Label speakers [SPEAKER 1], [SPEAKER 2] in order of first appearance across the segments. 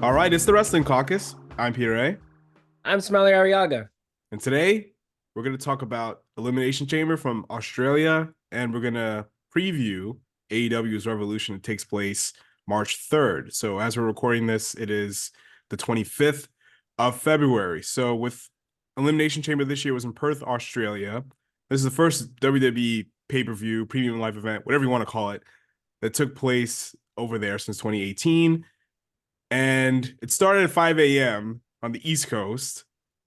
[SPEAKER 1] All right, it's the Wrestling Caucus. I'm Peter A.
[SPEAKER 2] I'm Smiley Ariaga.
[SPEAKER 1] And today we're going to talk about Elimination Chamber from Australia, and we're going to preview AEW's Revolution that takes place March 3rd. So as we're recording this, it is the 25th of February. So with Elimination Chamber this year was in Perth, Australia. This is the first WWE pay-per-view, premium live event, whatever you want to call it, that took place over there since 2018. And it started at 5 a.m. on the East Coast.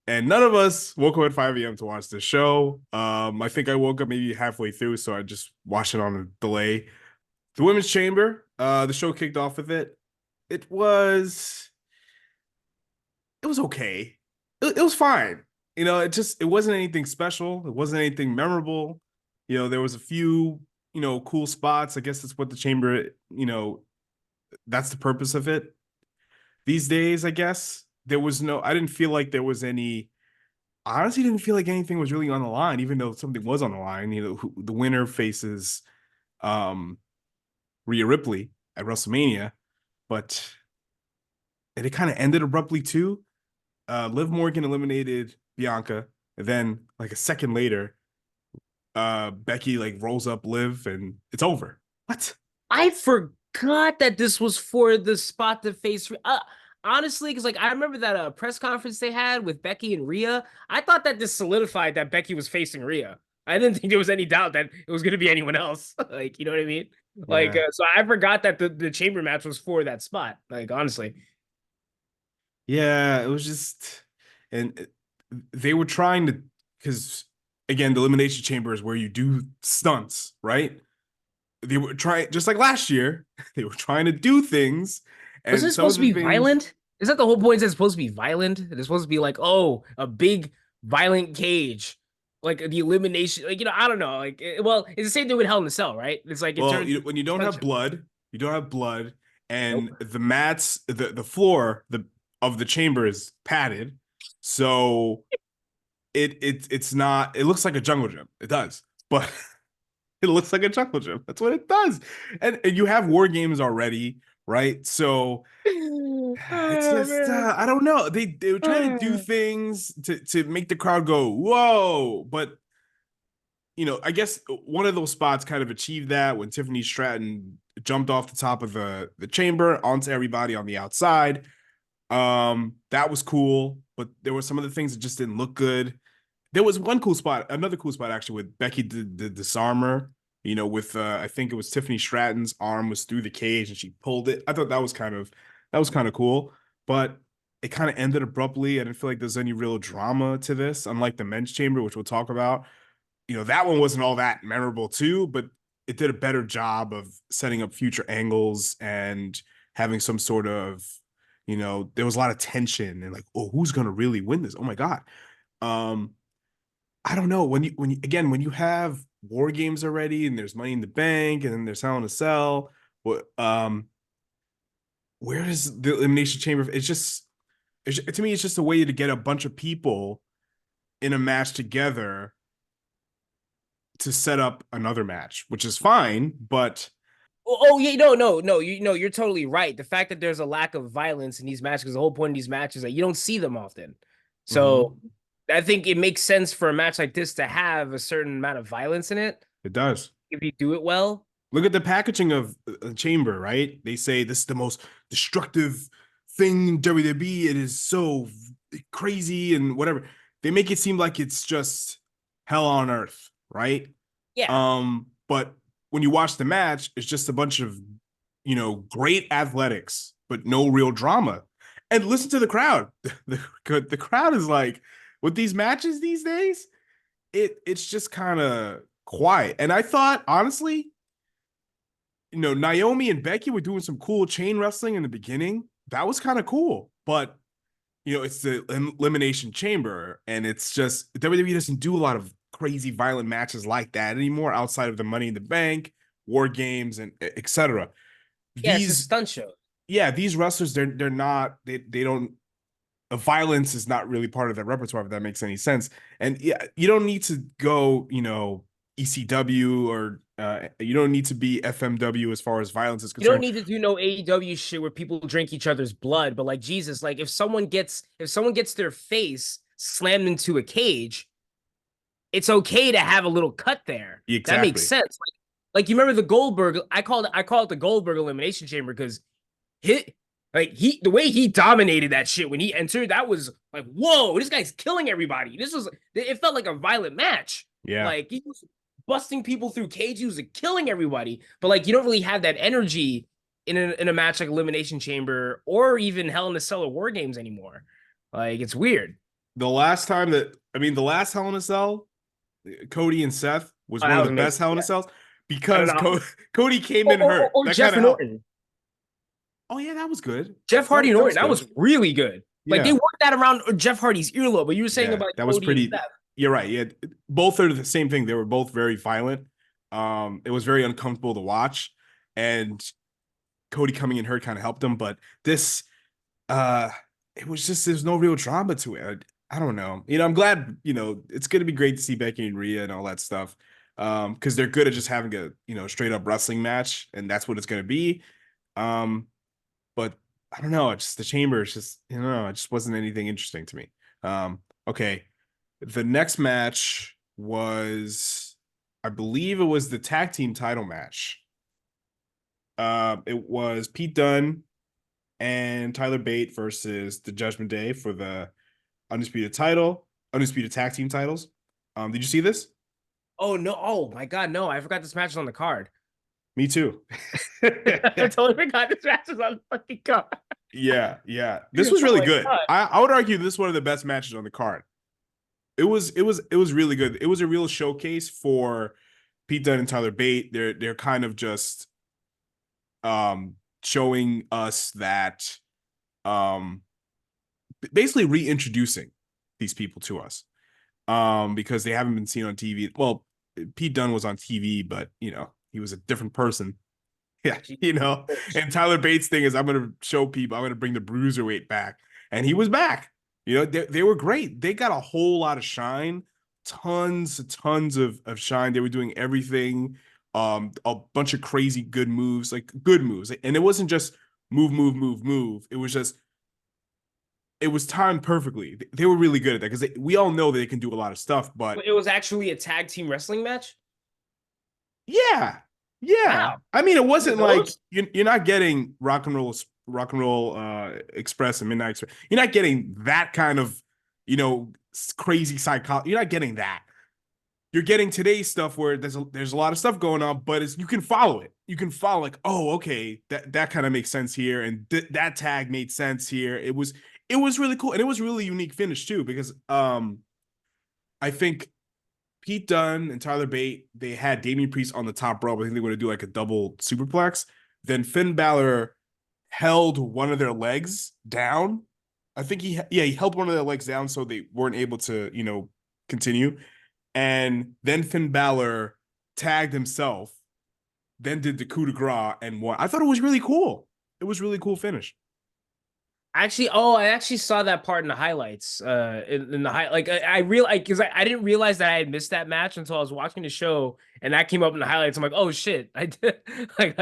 [SPEAKER 1] And none of us woke up at 5 a.m. to watch this show. I think I woke up maybe halfway through, so I just watched it on a delay. The Women's Chamber, the show kicked off with it. It was it was okay. It was fine. It wasn't anything special. It wasn't anything memorable. There was a few, cool spots. I guess that's what the chamber, that's the purpose of it these days, I guess. I didn't feel like there was any, I honestly didn't feel like anything was really on the line, even though something was on the line. The winner faces um, Rhea Ripley at WrestleMania, but it kind of ended abruptly too. Liv Morgan eliminated Bianca, and then like a second later, Becky like rolls up Liv and it's over. What?
[SPEAKER 2] I forgot that this was for the spot to face. Honestly, because I remember that press conference they had with Becky and Rhea. I thought that this solidified that Becky was facing Rhea. I didn't think there was any doubt that it was going to be anyone else. You know what I mean?
[SPEAKER 1] Yeah.
[SPEAKER 2] So I forgot that the chamber match was for that spot. Honestly.
[SPEAKER 1] Yeah, it was just, and they were trying to, because again, the Elimination Chamber is where you do stunts, right? They were trying, just like last year, they were trying to do things,
[SPEAKER 2] Wasn't
[SPEAKER 1] and
[SPEAKER 2] it
[SPEAKER 1] some of
[SPEAKER 2] supposed to
[SPEAKER 1] the
[SPEAKER 2] be
[SPEAKER 1] things,
[SPEAKER 2] violent? Is that the whole point? Is it supposed to be violent? It's supposed to be like, oh, a big violent cage, like the elimination. I don't know. Well, it's the same thing with Hell in a Cell, right? It's like it
[SPEAKER 1] well,
[SPEAKER 2] turns.
[SPEAKER 1] when you don't have
[SPEAKER 2] Sunshine.
[SPEAKER 1] blood, you don't have blood, and
[SPEAKER 2] Nope.
[SPEAKER 1] the mats, the floor, of the chamber is padded, so it's not. It looks like a jungle gym. It does, but it looks like a jungle gym. That's what it does. And you have war games already, right? So it's
[SPEAKER 2] Oh
[SPEAKER 1] just
[SPEAKER 2] man.
[SPEAKER 1] I don't know. They were trying to do things to make the crowd go whoa, but I guess one of those spots kind of achieved that when Tiffany Stratton jumped off the top of the chamber onto everybody on the outside. That was cool, but there were some of the things that just didn't look good. There was one cool spot, another cool spot actually, with Becky the disarmer. With I think it was Tiffany Stratton's arm was through the cage and she pulled it. I thought that was kind of cool, but it kind of ended abruptly. I didn't feel like there's any real drama to this, unlike the men's chamber, which we'll talk about. That one wasn't all that memorable too, but it did a better job of setting up future angles and having some sort of, there was a lot of tension and like, oh, who's gonna really win this? Oh my God. Um, I don't know. When you have war games already and there's money in the bank and then there's Hell in a Cell, what where does the Elimination Chamber? To me, it's just a way to get a bunch of people in a match together to set up another match, which is fine, but
[SPEAKER 2] Oh yeah, no. You're totally right. The fact that there's a lack of violence in these matches, because the whole point of these matches is that you don't see them often. So
[SPEAKER 1] mhm,
[SPEAKER 2] I think it makes sense for a match like this to have a certain amount of violence in it
[SPEAKER 1] it does.
[SPEAKER 2] if you do it well.
[SPEAKER 1] Look at the packaging of Chamber, right? They say this is the most destructive thing in WWE. It is so crazy and whatever. They make it seem like it's just hell on earth, right?
[SPEAKER 2] Yeah.
[SPEAKER 1] But when you watch the match, it's just a bunch of, great athletics, but no real drama. And listen to the crowd. The crowd is like, with these matches these days, it's just kind of quiet. And I thought, honestly, Naomi and Becky were doing some cool chain wrestling in the beginning. That was kind of cool. But, it's the Elimination Chamber, and it's just WWE doesn't do a lot of crazy violent matches like that anymore outside of the Money in the Bank, War Games, and etc.
[SPEAKER 2] Yeah, it's a
[SPEAKER 1] These,
[SPEAKER 2] stunt show.
[SPEAKER 1] yeah, these wrestlers, they're not, they don't, violence is not really part of their repertoire, if that makes any sense. And yeah, you don't need to go, ECW or You don't need to be FMW as far as violence is
[SPEAKER 2] You don't
[SPEAKER 1] concerned.
[SPEAKER 2] need to do no AEW shit where people drink each other's blood, but like Jesus, like if someone gets their face slammed into a cage, it's okay to have a little cut there. That makes
[SPEAKER 1] Exactly.
[SPEAKER 2] sense. Like you remember the Goldberg? I call it the Goldberg Elimination Chamber because the way he dominated that shit when he entered, that was like, whoa, this guy's killing everybody. It felt like a violent match.
[SPEAKER 1] Yeah.
[SPEAKER 2] Like he was busting people through cage, he was like, killing everybody. But like you don't really have that energy in a match like Elimination Chamber or even Hell in a Cell or War Games anymore. Like it's weird.
[SPEAKER 1] The last time the last Hell in a Cell, Cody and Seth was
[SPEAKER 2] Oh,
[SPEAKER 1] one
[SPEAKER 2] that
[SPEAKER 1] of
[SPEAKER 2] was
[SPEAKER 1] the best
[SPEAKER 2] amazing.
[SPEAKER 1] Hell in a
[SPEAKER 2] Yeah.
[SPEAKER 1] Cells
[SPEAKER 2] I don't
[SPEAKER 1] because
[SPEAKER 2] know.
[SPEAKER 1] Cody came
[SPEAKER 2] Or,
[SPEAKER 1] in
[SPEAKER 2] or,
[SPEAKER 1] hurt.
[SPEAKER 2] or
[SPEAKER 1] That kind
[SPEAKER 2] Jeff
[SPEAKER 1] of helped.
[SPEAKER 2] Norton.
[SPEAKER 1] Oh yeah, that was good.
[SPEAKER 2] Jeff Hardy
[SPEAKER 1] That
[SPEAKER 2] Norton.
[SPEAKER 1] was
[SPEAKER 2] That
[SPEAKER 1] good.
[SPEAKER 2] was really good. Like they
[SPEAKER 1] Yeah.
[SPEAKER 2] worked that around Jeff Hardy's earlobe, but you were saying
[SPEAKER 1] Yeah,
[SPEAKER 2] about
[SPEAKER 1] that was
[SPEAKER 2] Cody and
[SPEAKER 1] pretty.
[SPEAKER 2] Seth.
[SPEAKER 1] You're right. Yeah, both are the same thing. They were both very violent. It was very uncomfortable to watch, and Cody coming in hurt kind of helped him. But this, uh, it was just there's no real drama to it. I don't know. I'm glad. It's gonna be great to see Becky and Rhea and all that stuff. Because they're good at just having a straight up wrestling match, and that's what it's gonna be. Um, but I don't know. It's just the chamber. It's just it just wasn't anything interesting to me. Okay. The next match was, I believe it was the tag team title match. It was Pete Dunne and Tyler Bate versus the Judgment Day for the undisputed tag team titles. Did you see this?
[SPEAKER 2] Oh no! Oh my God, no! I forgot this match was on the card.
[SPEAKER 1] Me too.
[SPEAKER 2] I totally forgot this match was on the fucking card.
[SPEAKER 1] Yeah. This was
[SPEAKER 2] Oh
[SPEAKER 1] really
[SPEAKER 2] my
[SPEAKER 1] good.
[SPEAKER 2] God.
[SPEAKER 1] I would argue this is one of the best matches on the card. It was really good. It was a real showcase for Pete Dunne and Tyler Bate. They're kind of just showing us that basically reintroducing these people to us. Because they haven't been seen on TV. Well, Pete Dunne was on TV, but he was a different person. Yeah, and Tyler Bates' thing is I'm gonna show people, I'm gonna bring the bruiserweight back. And he was back. They were great. They got a whole lot of shine, tons of shine. They were doing everything, a bunch of crazy good moves, like good moves. And it wasn't just move. It was timed perfectly. They were really good at that because we all know that they can do a lot of stuff, but
[SPEAKER 2] It was actually a tag team wrestling match.
[SPEAKER 1] yeah, yeah.
[SPEAKER 2] Wow.
[SPEAKER 1] I mean, it
[SPEAKER 2] Look at
[SPEAKER 1] wasn't like
[SPEAKER 2] those.
[SPEAKER 1] you're not getting rock and roll express and midnight express. You're not getting that kind of crazy psychology. You're not getting that. You're getting today's stuff where there's a lot of stuff going on, but you can follow it. You can follow like, oh, okay, that kind of makes sense here, and that tag made sense here. It was really cool, and it was really unique finish too because I think Pete Dunne and Tyler Bate, they had Damian Priest on the top rope. I think they were going to do like a double superplex. Then Finn Balor held one of their legs down. I think he held one of their legs down so they weren't able to, continue. And then Finn Balor tagged himself, then did the coup de grace and won. I thought it was really cool. It was really cool finish.
[SPEAKER 2] I actually saw that part in the highlights. In the high, like I real because I didn't realize that I had missed that match until I was watching the show, and that came up in the highlights. I'm like, oh shit, I did. Like,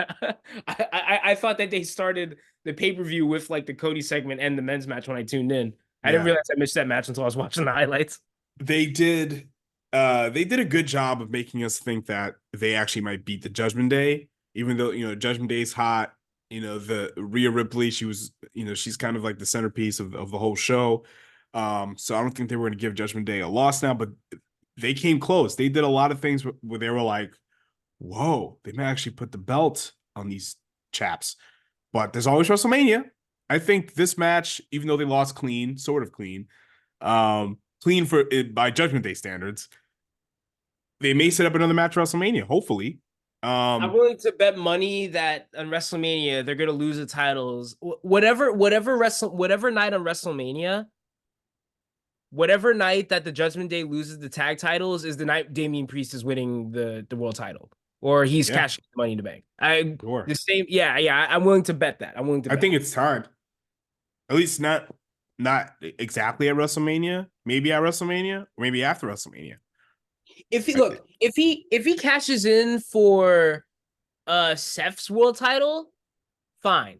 [SPEAKER 2] I thought that they started the pay-per-view with like the Cody segment and the men's match when I tuned in. I didn't
[SPEAKER 1] Yeah.
[SPEAKER 2] realize I missed that match until I was watching the highlights.
[SPEAKER 1] They did a good job of making us think that they actually might beat the Judgment Day, even though Judgment Day's hot. The Rhea Ripley, she's kind of like the centerpiece of the whole show. So I don't think they were going to give Judgment Day a loss now, but they came close. They did a lot of things where they were like, whoa, they may actually put the belt on these chaps. But there's always WrestleMania. I think this match, even though they lost clean, sort of clean, clean for it by Judgment Day standards, they may set up another match for WrestleMania, hopefully.
[SPEAKER 2] I'm willing to bet money that on WrestleMania they're gonna lose the titles. Whatever night on WrestleMania, whatever night that the Judgment Day loses the tag titles is the night Damian Priest is winning the world title, or he's
[SPEAKER 1] Yeah,
[SPEAKER 2] cashing Money in the Bank. I
[SPEAKER 1] sure.
[SPEAKER 2] the same. Yeah. I'm willing to bet that. I'm willing to.
[SPEAKER 1] I
[SPEAKER 2] Bet
[SPEAKER 1] think it's time. At least not exactly at WrestleMania. Maybe at WrestleMania, or maybe after WrestleMania.
[SPEAKER 2] if he cashes in for Seth's world title, fine.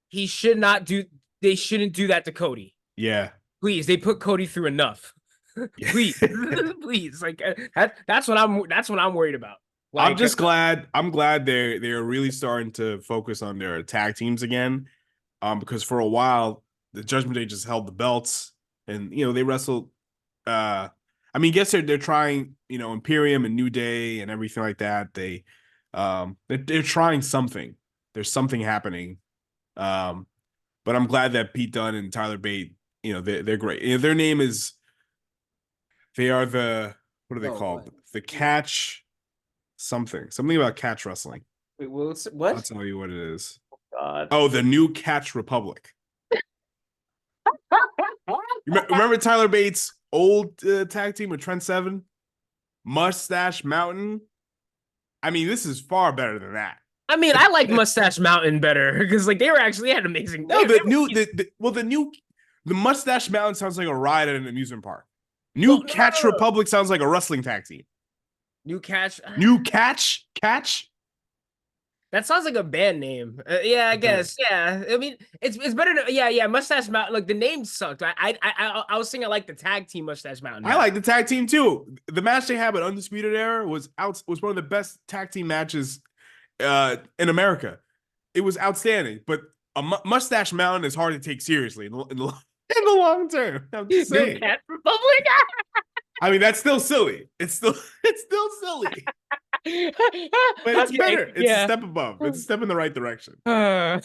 [SPEAKER 2] He should not do. They shouldn't do that to Cody.
[SPEAKER 1] Yeah.
[SPEAKER 2] Please, they put Cody through enough. Please, please, like that's what I'm worried about.
[SPEAKER 1] I'm
[SPEAKER 2] Like,
[SPEAKER 1] just glad. I'm glad they're really starting to focus on their tag teams again. Because for a while the Judgment Day just held the belts, and they wrestled. I mean, guess they're trying. Imperium and New Day and everything like that. They're trying something. There's something happening. But I'm glad that Pete Dunne and Tyler Bate, they're great. Their name is. They are the what are they called? The Catch something about catch wrestling.
[SPEAKER 2] wait, what?
[SPEAKER 1] I'll tell you what it is.
[SPEAKER 2] God.
[SPEAKER 1] Oh, the New Catch Republic. Remember Tyler Bates' old tag team with Trent Seven, Mustache Mountain? I mean, this is far better than that.
[SPEAKER 2] I mean, I like Mustache Mountain better because like they had amazing.
[SPEAKER 1] No, the Mustache Mountain sounds like a ride at an amusement park. Catch Republic sounds like a wrestling tag team.
[SPEAKER 2] New Catch.
[SPEAKER 1] New Catch.
[SPEAKER 2] That sounds like a band name. Yeah, I guess. Yeah, I mean, it's better. Yeah. Mustache Mountain. Like the name sucked. I was thinking I like the tag team Mustache Mountain.
[SPEAKER 1] I like the tag team too. The match they had at Undisputed Era was one of the best tag team matches in America. It was outstanding. But a Mustache Mountain is hard to take seriously in the long term. I'm just saying.
[SPEAKER 2] New Cat Republic.
[SPEAKER 1] I mean, that's still silly. It's still silly. But it's better. It's a step above. It's a step in the right direction. At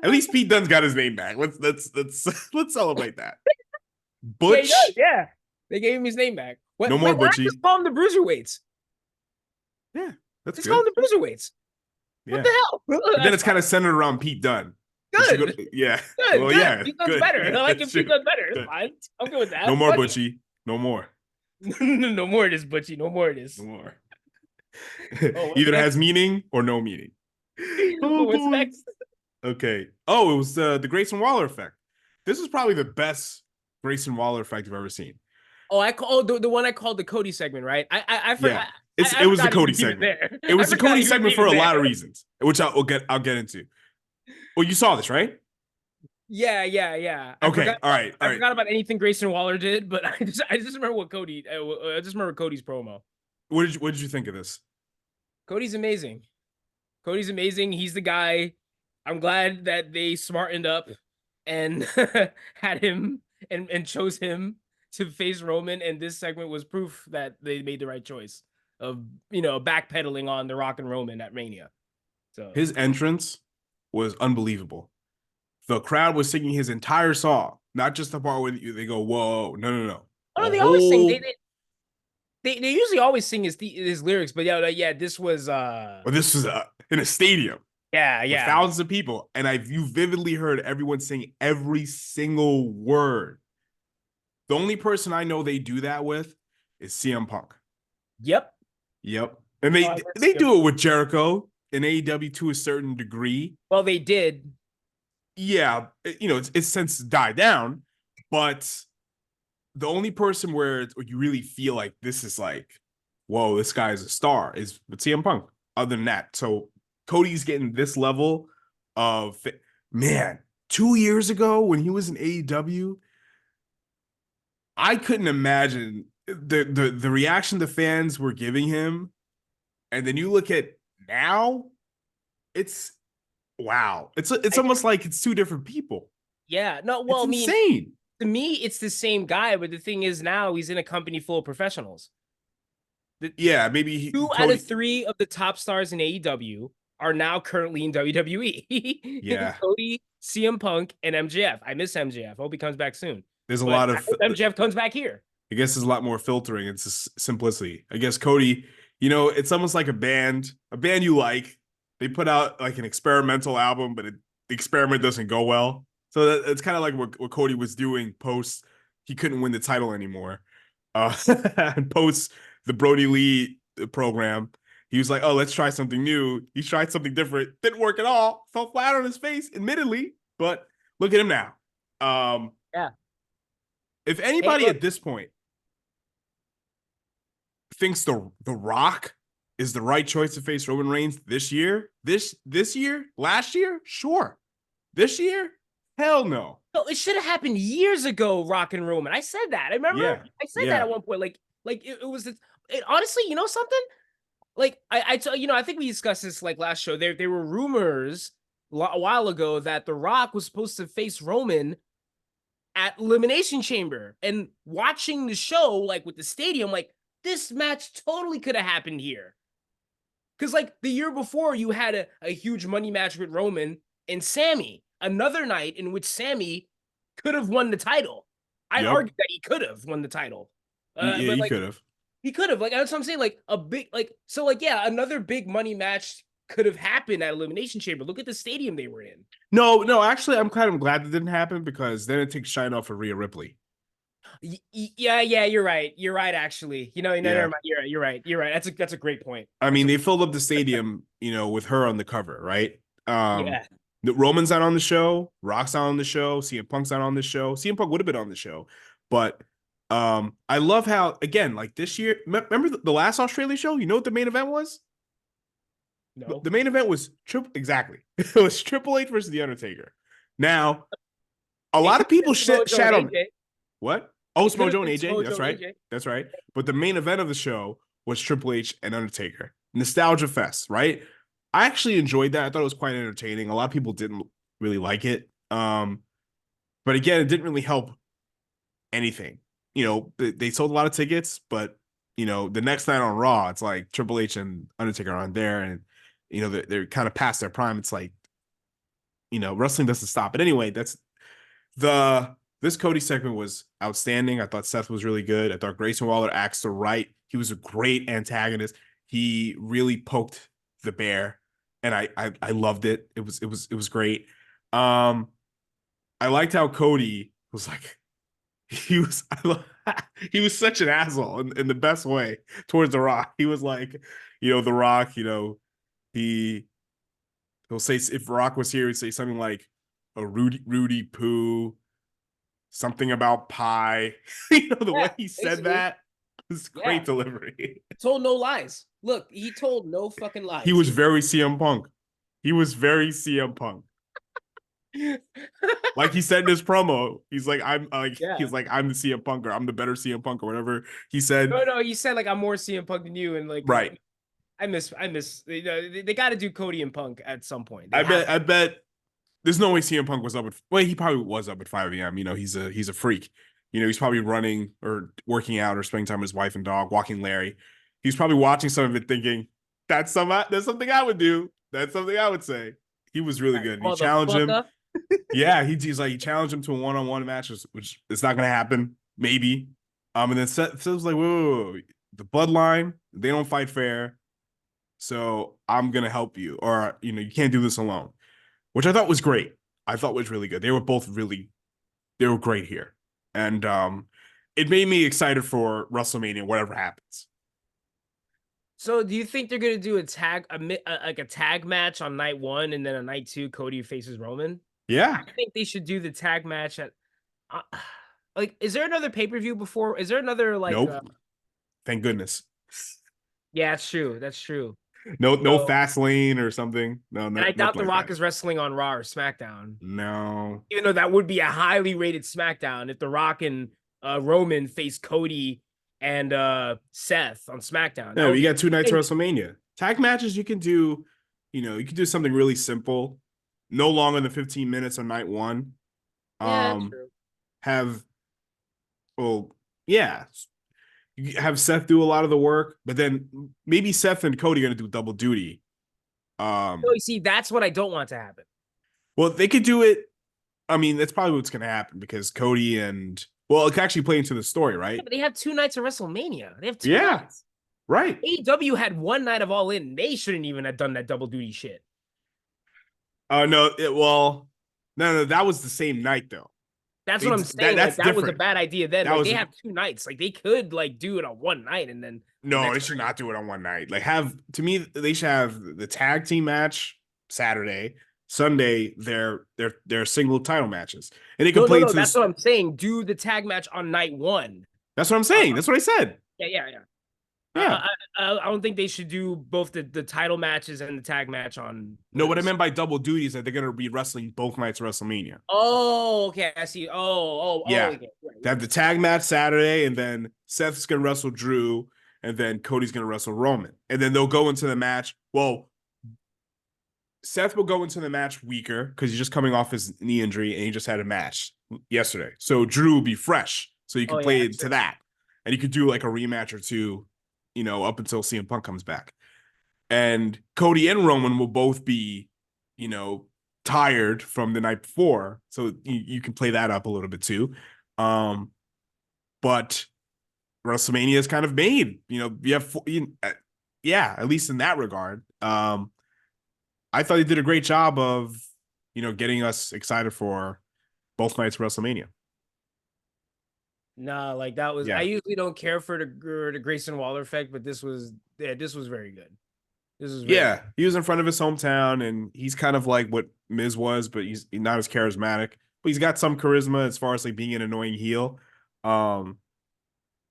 [SPEAKER 1] least Pete Dunne's got his name back. Let's celebrate that. Butch.
[SPEAKER 2] Yeah, they gave him his name back.
[SPEAKER 1] No more Butchie.
[SPEAKER 2] Just call him the Bruiserweights.
[SPEAKER 1] Yeah, that's
[SPEAKER 2] just
[SPEAKER 1] good.
[SPEAKER 2] call him the Bruiserweights.
[SPEAKER 1] Yeah.
[SPEAKER 2] What the hell?
[SPEAKER 1] But then it's kind of centered around Pete Dunne.
[SPEAKER 2] Good.
[SPEAKER 1] Yeah.
[SPEAKER 2] Good.
[SPEAKER 1] Well,
[SPEAKER 2] good.
[SPEAKER 1] yeah.
[SPEAKER 2] Pete Dunne's better. I like if Pete Dunne's better. It's fine. I'm good with that.
[SPEAKER 1] No more Butchie. No more.
[SPEAKER 2] No more it is, Butchie. No more it is.
[SPEAKER 1] No more.
[SPEAKER 2] Either
[SPEAKER 1] has meaning or no meaning.
[SPEAKER 2] What's next?
[SPEAKER 1] Okay. Oh, it was the Grayson Waller effect. This is probably the best Grayson Waller effect I've ever seen.
[SPEAKER 2] Oh, the one I called the Cody segment, right? I forgot.
[SPEAKER 1] Yeah. It was the Cody segment. It was the Cody segment for a lot of reasons, which I'll get into. Well, you saw this, right?
[SPEAKER 2] Yeah.
[SPEAKER 1] Okay, all right.
[SPEAKER 2] I forgot about anything Grayson Waller did, but I just remember what Cody. I just remember Cody's promo.
[SPEAKER 1] What did you think of this?
[SPEAKER 2] Cody's amazing. He's the guy. I'm glad that they smartened up and had him and chose him to face Roman. And this segment was proof that they made the right choice of backpedaling on The Rock and Roman at Mania. So
[SPEAKER 1] his entrance was unbelievable. The crowd was singing his entire song, not just the part where they go, "Whoa, no."
[SPEAKER 2] Oh, no, they always sing. They usually always sing his lyrics, but this was
[SPEAKER 1] this was in a stadium.
[SPEAKER 2] Yeah.
[SPEAKER 1] With thousands of people, and you vividly heard everyone sing every single word. The only person I know they do that with is CM Punk.
[SPEAKER 2] Yep.
[SPEAKER 1] And they do it with Jericho in AEW to a certain degree.
[SPEAKER 2] Well, they did.
[SPEAKER 1] Yeah, it's since died down, but the only person where you really feel like this is like, whoa, this guy is a star is with CM Punk. Other than that, so Cody's getting this level of, man, 2 years ago when he was in AEW, I couldn't imagine the reaction the fans were giving him. And then you look at now, it's wow. It's almost like it's two different people.
[SPEAKER 2] Yeah. No, well,
[SPEAKER 1] it's insane.
[SPEAKER 2] To me, it's the same guy, but the thing is now he's in a company full of professionals.
[SPEAKER 1] Maybe
[SPEAKER 2] two out of three of the top stars in AEW are now currently in WWE.
[SPEAKER 1] Yeah.
[SPEAKER 2] Cody, CM Punk, and MJF. I miss MJF. Hope he comes back soon.
[SPEAKER 1] There's a lot of
[SPEAKER 2] MJF comes back here.
[SPEAKER 1] I guess there's a lot more filtering. It's just simplicity. I guess Cody, it's almost like a band you like. They put out like an experimental album, but the experiment doesn't go well. So it's kind of like what Cody was doing post. He couldn't win the title anymore. And post the Brody Lee program, he was like, "Oh, let's try something new." He tried something different, didn't work at all. Fell flat on his face, admittedly. But look at him now.
[SPEAKER 2] Yeah.
[SPEAKER 1] If anybody at this point thinks the Rock is the right choice to face Roman Reigns this year, this year, last year, sure. This year, hell no.
[SPEAKER 2] No, it should have happened years ago, Rock and Roman. I said that. I remember
[SPEAKER 1] Yeah,
[SPEAKER 2] I said that
[SPEAKER 1] yeah,
[SPEAKER 2] at one point. Like it was honestly, you know something? Like I think we discussed this like last show. There were rumors a while ago that The Rock was supposed to face Roman at Elimination Chamber. And watching the show, like with the stadium, like this match totally could have happened here. Because like the year before, you had a huge money match with Roman and Sammy. Another night in which Sammy could have won the title. I'd
[SPEAKER 1] yep.
[SPEAKER 2] argue that he could have won the title.
[SPEAKER 1] Yeah,
[SPEAKER 2] But
[SPEAKER 1] he
[SPEAKER 2] like
[SPEAKER 1] could have.
[SPEAKER 2] he could have. Like that's what I'm saying. Like a big yeah, another big money match could have happened at Elimination Chamber. Look at the stadium they were in.
[SPEAKER 1] No, actually, I'm kind of glad that didn't happen because then it takes shine off of Rhea Ripley.
[SPEAKER 2] Yeah, you're right. You're right, actually. Never
[SPEAKER 1] Yeah.
[SPEAKER 2] mind. You're right. You're right. That's a great point.
[SPEAKER 1] I mean, they filled up the stadium, with her on the cover, right?
[SPEAKER 2] Yeah.
[SPEAKER 1] The Roman's not on the show, Rock's not on the show, CM Punk's not on the show. CM Punk would have been on the show, but I love how again, like this year. Remember the last Australia show? You know what the main event was?
[SPEAKER 2] No.
[SPEAKER 1] The main event was exactly. It was Triple H versus The Undertaker. Now, a lot of people shat on what? Oh, Samoa Joe and AJ. That's right. That's right. But the main event of the show was Triple H and Undertaker. Nostalgia Fest, right? I actually enjoyed that. I thought it was quite entertaining. A lot of people didn't really like it. But again, it didn't really help anything. They sold a lot of tickets, but the next night on Raw, it's like Triple H and Undertaker are on there, and they're kind of past their prime. It's like, wrestling doesn't stop. But anyway, this Cody segment was outstanding. I thought Seth was really good. I thought Grayson Waller acts the right. He was a great antagonist. He really poked the bear, and I loved it. It was great. I liked how Cody was like, he was he was such an asshole in the best way towards The Rock. He was like, The Rock, he'll say, if Rock was here, he'd say something like a Rudy Poo, something about pie. The way he said that was great delivery.
[SPEAKER 2] Told no lies. Look, he told no fucking lies.
[SPEAKER 1] He was very CM Punk. He was very CM Punk. Like he said in his promo, he's like, I'm the CM Punk, or I'm the better CM Punk, or whatever he said.
[SPEAKER 2] No, he said like I'm more CM Punk than you, and like
[SPEAKER 1] right.
[SPEAKER 2] I miss. They got to do Cody and Punk at some point.
[SPEAKER 1] I bet. There's no way CM Punk was up at. Well, he probably was up at 5 a.m. He's a freak. He's probably running or working out or spending time with his wife and dog, walking Larry. He's probably watching some of it, thinking that's something I would do. That's something I would say. He was really good. He challenged him. Yeah, he challenged him to a one-on-one match, which is not gonna happen. Maybe. And then Seth was like, whoa, the bloodline, they don't fight fair. So I'm gonna help you, or you can't do this alone, which I thought was great. I thought was really good. They were great here, and it made me excited for WrestleMania, whatever happens.
[SPEAKER 2] So, do you think they're gonna do a tag match on night 1, and then on night 2, Cody faces Roman?
[SPEAKER 1] Yeah,
[SPEAKER 2] I think they should do the tag match at. Is there another pay-per-view before? Is there another like?
[SPEAKER 1] Nope. Thank goodness.
[SPEAKER 2] Yeah, that's true. That's true.
[SPEAKER 1] No fast lane or something. No.
[SPEAKER 2] And I doubt The Rock is wrestling on Raw or SmackDown.
[SPEAKER 1] No.
[SPEAKER 2] Even though that would be a highly rated SmackDown if The Rock and Roman face Cody and Seth on SmackDown.
[SPEAKER 1] No, you got 2 nights of WrestleMania. Tag matches you can do, you can do something really simple, no longer than 15 minutes on night 1.
[SPEAKER 2] True.
[SPEAKER 1] You have Seth do a lot of the work, but then maybe Seth and Cody are going to do double duty.
[SPEAKER 2] So you see, that's what I don't want to happen.
[SPEAKER 1] Well, they could do it. I mean, that's probably what's going to happen because Cody and it can actually play into the story, right?
[SPEAKER 2] Yeah, but they have 2 nights of WrestleMania. They have 2 nights.
[SPEAKER 1] Right.
[SPEAKER 2] AEW had 1 night of All In. They shouldn't even have done that double duty shit.
[SPEAKER 1] No, that was the same night though.
[SPEAKER 2] That's what I'm saying. That was a bad idea then. They have 2 nights. Like they could do it on 1 night and then.
[SPEAKER 1] No, they should not do it on 1 night. They should have the tag team match Saturday, Sunday their single title matches, and they can play. No,
[SPEAKER 2] that's what I'm saying. Do the tag match on night 1.
[SPEAKER 1] That's what I'm saying. That's what I said.
[SPEAKER 2] Yeah.
[SPEAKER 1] Yeah.
[SPEAKER 2] I don't think they should do both the title matches and the tag match on
[SPEAKER 1] No, what I
[SPEAKER 2] this.
[SPEAKER 1] meant by double duty is that they're gonna be wrestling both nights of WrestleMania.
[SPEAKER 2] Oh, okay, I see.
[SPEAKER 1] Yeah.
[SPEAKER 2] Okay.
[SPEAKER 1] They have the tag match Saturday, and then Seth's gonna wrestle Drew, and then Cody's gonna wrestle Roman. And then they'll go into the match. Well, Seth will go into the match weaker because he's just coming off his knee injury and he just had a match yesterday. So Drew will be fresh. So you
[SPEAKER 2] Oh
[SPEAKER 1] can
[SPEAKER 2] yeah,
[SPEAKER 1] play
[SPEAKER 2] that's
[SPEAKER 1] into
[SPEAKER 2] true.
[SPEAKER 1] that. And you could do like a rematch or two, up until CM Punk comes back. And Cody and Roman will both be, you know, tired from the night before. So you can play that up a little bit too. But WrestleMania is kind of made, you have, yeah, at least in that regard. I thought he did a great job of, getting us excited for both nights of WrestleMania.
[SPEAKER 2] Nah, like that was. I
[SPEAKER 1] Yeah.
[SPEAKER 2] usually don't care for the Grayson Waller effect, but this was very good. This was very
[SPEAKER 1] Yeah.
[SPEAKER 2] good.
[SPEAKER 1] He was in front of his hometown and he's kind of like what Miz was, but he's not as charismatic. But he's got some charisma as far as like being an annoying heel. Um,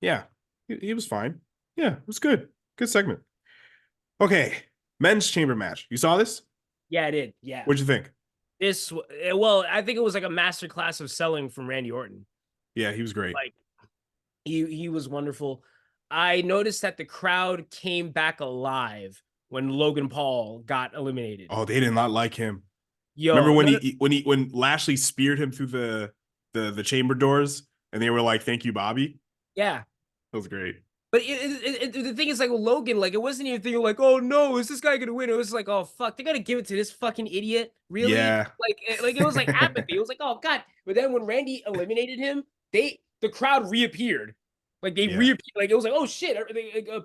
[SPEAKER 1] yeah, he was fine. Yeah, it was good. Good segment. Okay. Men's chamber match. You saw this?
[SPEAKER 2] Yeah, I did. Yeah,
[SPEAKER 1] What'd you think?
[SPEAKER 2] well, I think it was like a master class of selling from Randy Orton.
[SPEAKER 1] Yeah, he was great.
[SPEAKER 2] Like he was wonderful. I noticed that the crowd came back alive when Logan Paul got eliminated.
[SPEAKER 1] Oh, they did not like him. Remember
[SPEAKER 2] Yo,
[SPEAKER 1] when
[SPEAKER 2] no,
[SPEAKER 1] when Lashley speared him through the chamber doors and they were like, "Thank you, Bobby."
[SPEAKER 2] yeah.
[SPEAKER 1] That was great.
[SPEAKER 2] But the thing is, like with Logan, like it wasn't even thinking like, oh no, is this guy gonna win? It was like, oh fuck, they gotta give it to this fucking idiot, really?
[SPEAKER 1] Yeah.
[SPEAKER 2] Like it was like apathy. It was like, oh god. But then when Randy eliminated him, the crowd reappeared, like they
[SPEAKER 1] Yeah.
[SPEAKER 2] reappeared. Like it was like, oh shit,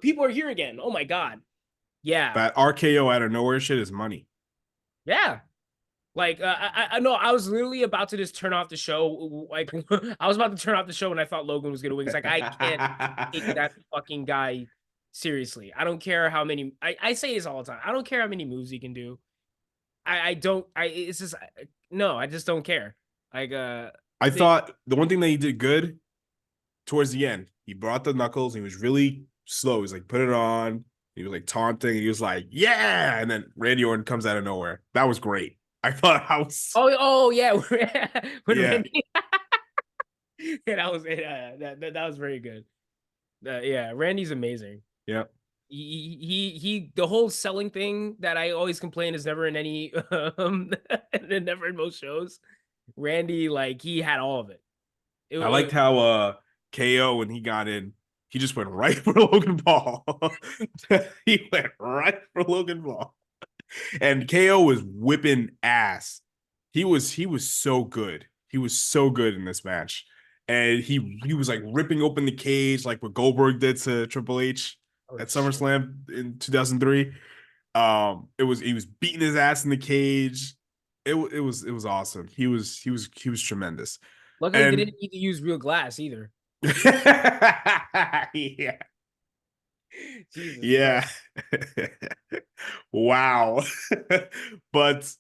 [SPEAKER 2] people are here again. Oh my god, yeah,
[SPEAKER 1] That RKO out of nowhere shit is money.
[SPEAKER 2] yeah. Like I know I was literally about to just turn off the show. Like I was about to turn off the show when I thought Logan was gonna win. It's like I can't take that fucking guy seriously. I don't care how many. I say this all the time. I don't care how many moves he can do. I don't. It's just no. I just don't care. Like
[SPEAKER 1] I
[SPEAKER 2] they,
[SPEAKER 1] thought the one thing that he did good towards the end, he brought the knuckles. He was really slow. He was like, put it on. He was like taunting. He was like, yeah. And then Randy Orton comes out of nowhere. That was great. I thought I was,
[SPEAKER 2] oh yeah, when
[SPEAKER 1] yeah.
[SPEAKER 2] Randy. Yeah, that was that was very good. Yeah, Randy's amazing.
[SPEAKER 1] Yeah.
[SPEAKER 2] The whole selling thing that I always complain is never in any never in most shows. Randy, like he had all of it.
[SPEAKER 1] I liked how KO when he got in, he just went right for Logan Paul. He went right for Logan Paul. And KO was whipping ass. He was so good. He was so good in this match. And he was like ripping open the cage like what Goldberg did to Triple H
[SPEAKER 2] Oh
[SPEAKER 1] at
[SPEAKER 2] shit.
[SPEAKER 1] SummerSlam in 2003. He was beating his ass in the cage. It was awesome. He was tremendous.
[SPEAKER 2] Luckily, they
[SPEAKER 1] And
[SPEAKER 2] didn't need to use real glass either.
[SPEAKER 1] yeah.
[SPEAKER 2] Jesus
[SPEAKER 1] Yeah.
[SPEAKER 2] Christ.
[SPEAKER 1] Wow. But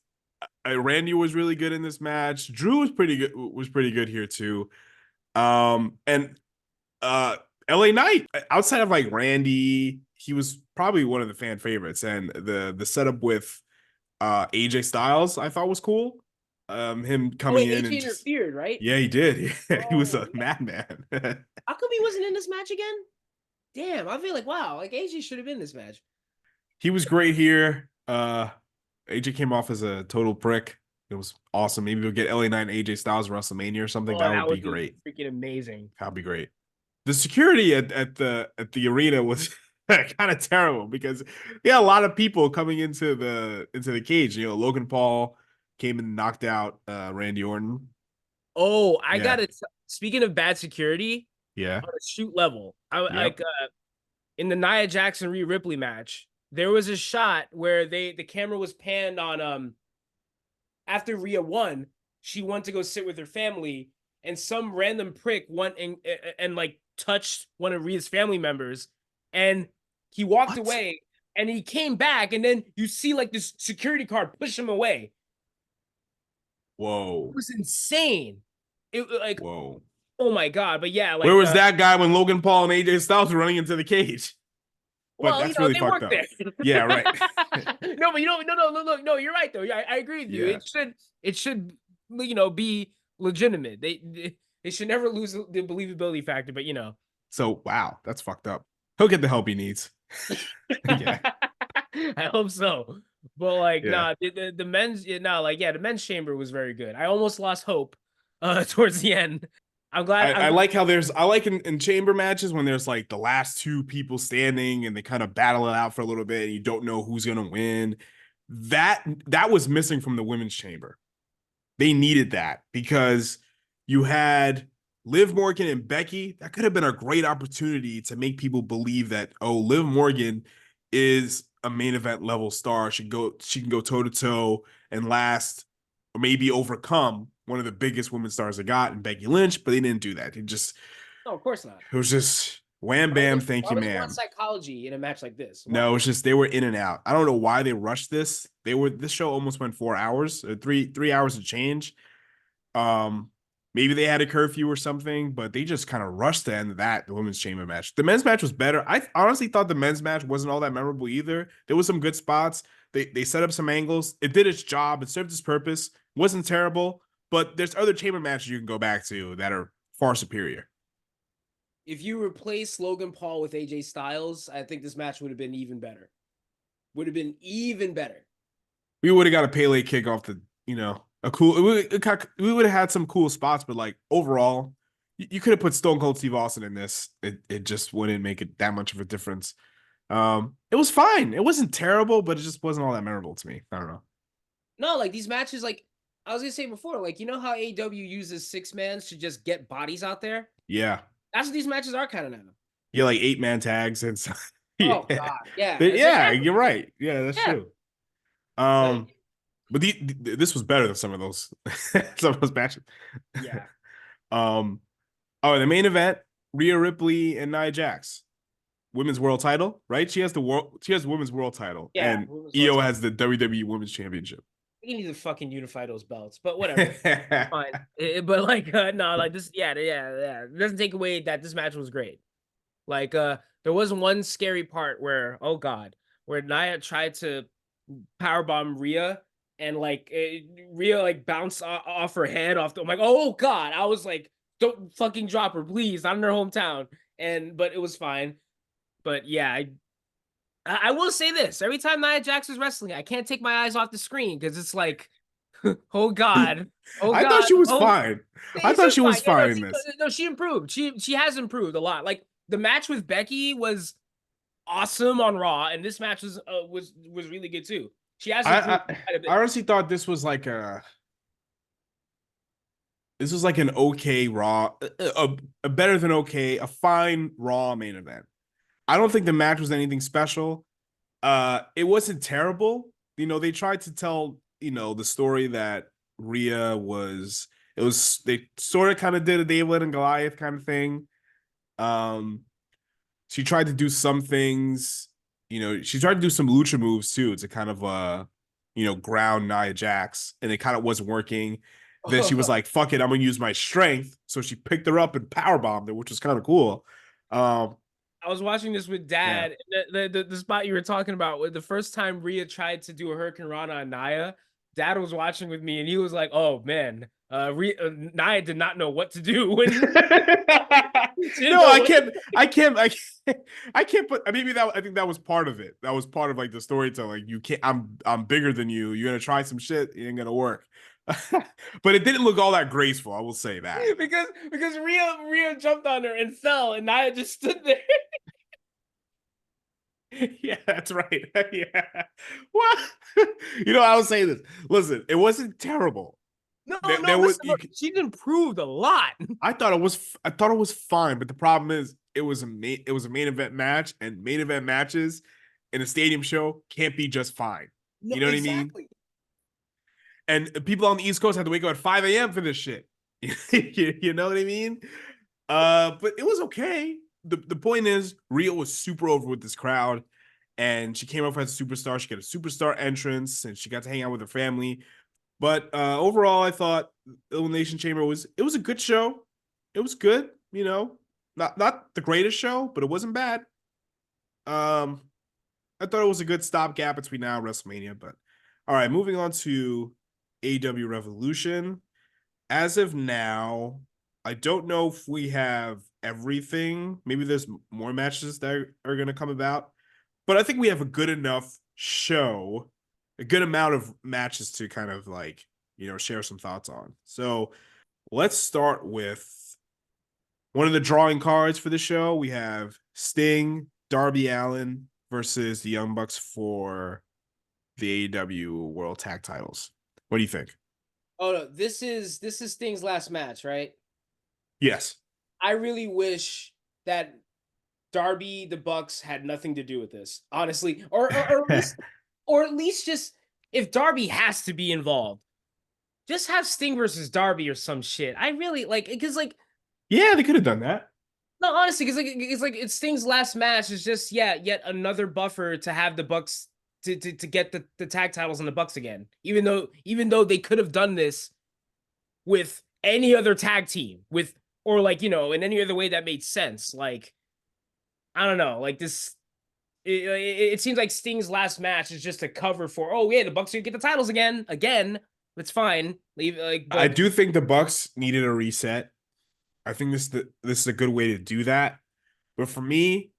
[SPEAKER 1] Randy was really good in this match. Drew was pretty good here too. And LA Knight, outside of like Randy, he was probably one of the fan favorites. And the setup with AJ Styles I thought was cool. Him
[SPEAKER 2] Oh
[SPEAKER 1] coming
[SPEAKER 2] wait,
[SPEAKER 1] in
[SPEAKER 2] AJ
[SPEAKER 1] and just,
[SPEAKER 2] interfered, right?
[SPEAKER 1] yeah, he did. He was
[SPEAKER 2] Oh
[SPEAKER 1] a
[SPEAKER 2] yeah.
[SPEAKER 1] madman.
[SPEAKER 2] How come he wasn't in this match again? Damn, I feel like wow, like AJ should have been in this match.
[SPEAKER 1] He was great here. AJ came off as a total prick. It was awesome. Maybe we'll get LA Knight and AJ Styles WrestleMania or something.
[SPEAKER 2] Oh,
[SPEAKER 1] That
[SPEAKER 2] that
[SPEAKER 1] would be
[SPEAKER 2] would be
[SPEAKER 1] great.
[SPEAKER 2] freaking amazing.
[SPEAKER 1] That'd be great. The security at the arena was kind of terrible because yeah, a lot of people coming into the cage. Logan Paul came and knocked out Randy Orton.
[SPEAKER 2] Oh, I
[SPEAKER 1] Yeah.
[SPEAKER 2] gotta. Speaking of bad security,
[SPEAKER 1] Yeah.
[SPEAKER 2] on a shoot level, I
[SPEAKER 1] Yep.
[SPEAKER 2] like in the Nia Jackson Rhea Ripley match, there was a shot where the camera was panned on after Rhea won, she went to go sit with her family, and some random prick went and like touched one of Rhea's family members, and he walked
[SPEAKER 1] What?
[SPEAKER 2] away, and he came back, and then you see like this security guard push him away. It
[SPEAKER 1] Whoa.
[SPEAKER 2] was insane. It like
[SPEAKER 1] Whoa.
[SPEAKER 2] oh my god, but yeah,
[SPEAKER 1] Where
[SPEAKER 2] like
[SPEAKER 1] was that guy when Logan Paul and AJ Styles were running into the cage? but
[SPEAKER 2] Well,
[SPEAKER 1] that's really
[SPEAKER 2] they
[SPEAKER 1] fucked
[SPEAKER 2] work
[SPEAKER 1] up.
[SPEAKER 2] there.
[SPEAKER 1] Yeah, right.
[SPEAKER 2] No, but no, you're right though. Yeah, I agree with you.
[SPEAKER 1] Yeah.
[SPEAKER 2] It should be legitimate. They should never lose the believability factor, but
[SPEAKER 1] So wow, that's fucked up. He'll get the help he needs. Yeah,
[SPEAKER 2] I hope so. But like,
[SPEAKER 1] yeah.
[SPEAKER 2] nah, the men's the men's chamber was very good. I almost lost hope towards the end.
[SPEAKER 1] I
[SPEAKER 2] I'm
[SPEAKER 1] like how I like in chamber matches when there's like the last two people standing and they kind of battle it out for a little bit and you don't know who's gonna win. That was missing from the women's chamber. They needed that because you had Liv Morgan and Becky. That could have been a great opportunity to make people believe that, oh, Liv Morgan is a main event level star. She can go toe to toe and last or maybe overcome one of the biggest women stars I got in Becky Lynch, but they didn't do that.
[SPEAKER 2] No, of course not.
[SPEAKER 1] It was just wham bam, thank
[SPEAKER 2] Why
[SPEAKER 1] you,
[SPEAKER 2] would they want
[SPEAKER 1] ma'am.
[SPEAKER 2] psychology in a match like this? Why?
[SPEAKER 1] No, it's just they were in and out. I don't know why they rushed this. This show almost went 4 hours, three hours of change. Um, Maybe they had a curfew or something, but they just kind of rushed to end the women's chamber match. The men's match was better. I honestly thought the men's match wasn't all that memorable either. There was some good spots. They set up some angles. It did its job. It served its purpose. Wasn't terrible, but there's other chamber matches you can go back to that are far superior.
[SPEAKER 2] If you replace Logan Paul with AJ Styles, I think this match would have been even better. Would have been even better.
[SPEAKER 1] We would have got a Pele kick off a cool. We would have had some cool spots, but like overall, you could have put Stone Cold Steve Austin in this. It just wouldn't make it that much of a difference. It was fine. It wasn't terrible, but it just wasn't all that memorable to me. I don't know.
[SPEAKER 2] No, like these matches, like I was gonna say before, like how AEW uses 6-mans to just get bodies out there.
[SPEAKER 1] Yeah,
[SPEAKER 2] That's what these matches are kind of now.
[SPEAKER 1] yeah, like 8-man tags and so, yeah,
[SPEAKER 2] Oh God, yeah,
[SPEAKER 1] yeah. You're right. Yeah, that's
[SPEAKER 2] yeah.
[SPEAKER 1] true.
[SPEAKER 2] Like,
[SPEAKER 1] But this was better than some of those matches.
[SPEAKER 2] yeah.
[SPEAKER 1] Um, oh, the main event: Rhea Ripley and Nia Jax, women's world title. Right? She has the women's world title,
[SPEAKER 2] Yeah,
[SPEAKER 1] and EO has the WWE Women's Championship.
[SPEAKER 2] You need to fucking unify those belts, but whatever. Fine. But like, no, like this, yeah. It doesn't take away that this match was great. Like, there was one scary part where, oh God, where Nia tried to powerbomb Rhea and like Rhea like bounced off her head off. I'm like, oh God, I was like, don't fucking drop her, please, not in her hometown. But it was fine. But yeah, I will say this: every time Nia Jax is wrestling, I can't take my eyes off the screen because it's like, oh God, oh
[SPEAKER 1] I
[SPEAKER 2] God,
[SPEAKER 1] thought she was fine. I thought she was fine in this.
[SPEAKER 2] No, she improved. She has improved a lot. Like the match with Becky was awesome on Raw, and this match was really good too. She has improved quite a bit.
[SPEAKER 1] I honestly thought this was like an okay Raw, a better than okay, a fine Raw main event. I don't think the match was anything special. It wasn't terrible. They tried to tell, the story that Rhea they sort of kind of did a David and Goliath kind of thing. She tried to do some things, she tried to do some lucha moves too to kind of ground Nia Jax, and it kind of wasn't working. Then she was like, fuck it, I'm gonna use my strength. So she picked her up and powerbombed her, which was kind of cool.
[SPEAKER 2] I was watching this with Dad. Yeah. The spot you were talking about, with the first time Rhea tried to do a Hurricane Rana on Nia, Dad was watching with me, and he was like, "Oh man, Nia did not know what to do." When
[SPEAKER 1] no, I can't put. Maybe I think that was part of it. That was part of like the storytelling. You can't. I'm bigger than you. You're gonna try some shit. It ain't gonna work. But it didn't look all that graceful. I will say that
[SPEAKER 2] because Rhea jumped on her and fell, and Nia just stood there.
[SPEAKER 1] Yeah, that's right. Yeah. What? I will say this. Listen, it wasn't terrible.
[SPEAKER 2] No, she's improved a lot.
[SPEAKER 1] I thought it was fine, but the problem is it was a main event match, and main event matches in a stadium show can't be just fine.
[SPEAKER 2] No,
[SPEAKER 1] you know what I mean? And people on the East Coast have to wake up at 5 a.m. for this shit. You know what I mean? But it was okay. The point is, Rhea was super over with this crowd, and she came off as a superstar. She got a superstar entrance, and she got to hang out with her family. But overall, I thought Elimination Chamber was a good show. It was good, not the greatest show, but it wasn't bad. I thought it was a good stopgap between now and WrestleMania. But all right, moving on to AEW Revolution. As of now, I don't know if we have everything. Maybe there's more matches that are going to come about, but I think we have a good enough show, a good amount of matches to kind of like, share some thoughts on. So let's start with one of the drawing cards for the show. We have Sting, Darby Allin versus the Young Bucks for the AEW World Tag Titles. What do you think?
[SPEAKER 2] Oh no, this is Sting's last match, right?
[SPEAKER 1] Yes.
[SPEAKER 2] I really wish that Darby the Bucks had nothing to do with this, honestly, or at least just if Darby has to be involved, just have Sting versus Darby or some shit. I really like because like
[SPEAKER 1] Yeah, they could have done that.
[SPEAKER 2] no, honestly, because it's Sting's last match is just yet another buffer to have the Bucks to get the tag titles on the Bucks again. Even though they could have done this with any other tag team with or like in any other way that made sense. Like I don't know, like this. It seems like Sting's last match is just a cover for the Bucks are gonna get the titles again. It's fine. Leave like
[SPEAKER 1] I
[SPEAKER 2] but
[SPEAKER 1] do think the Bucks needed a reset. I think this is a good way to do that. But for me,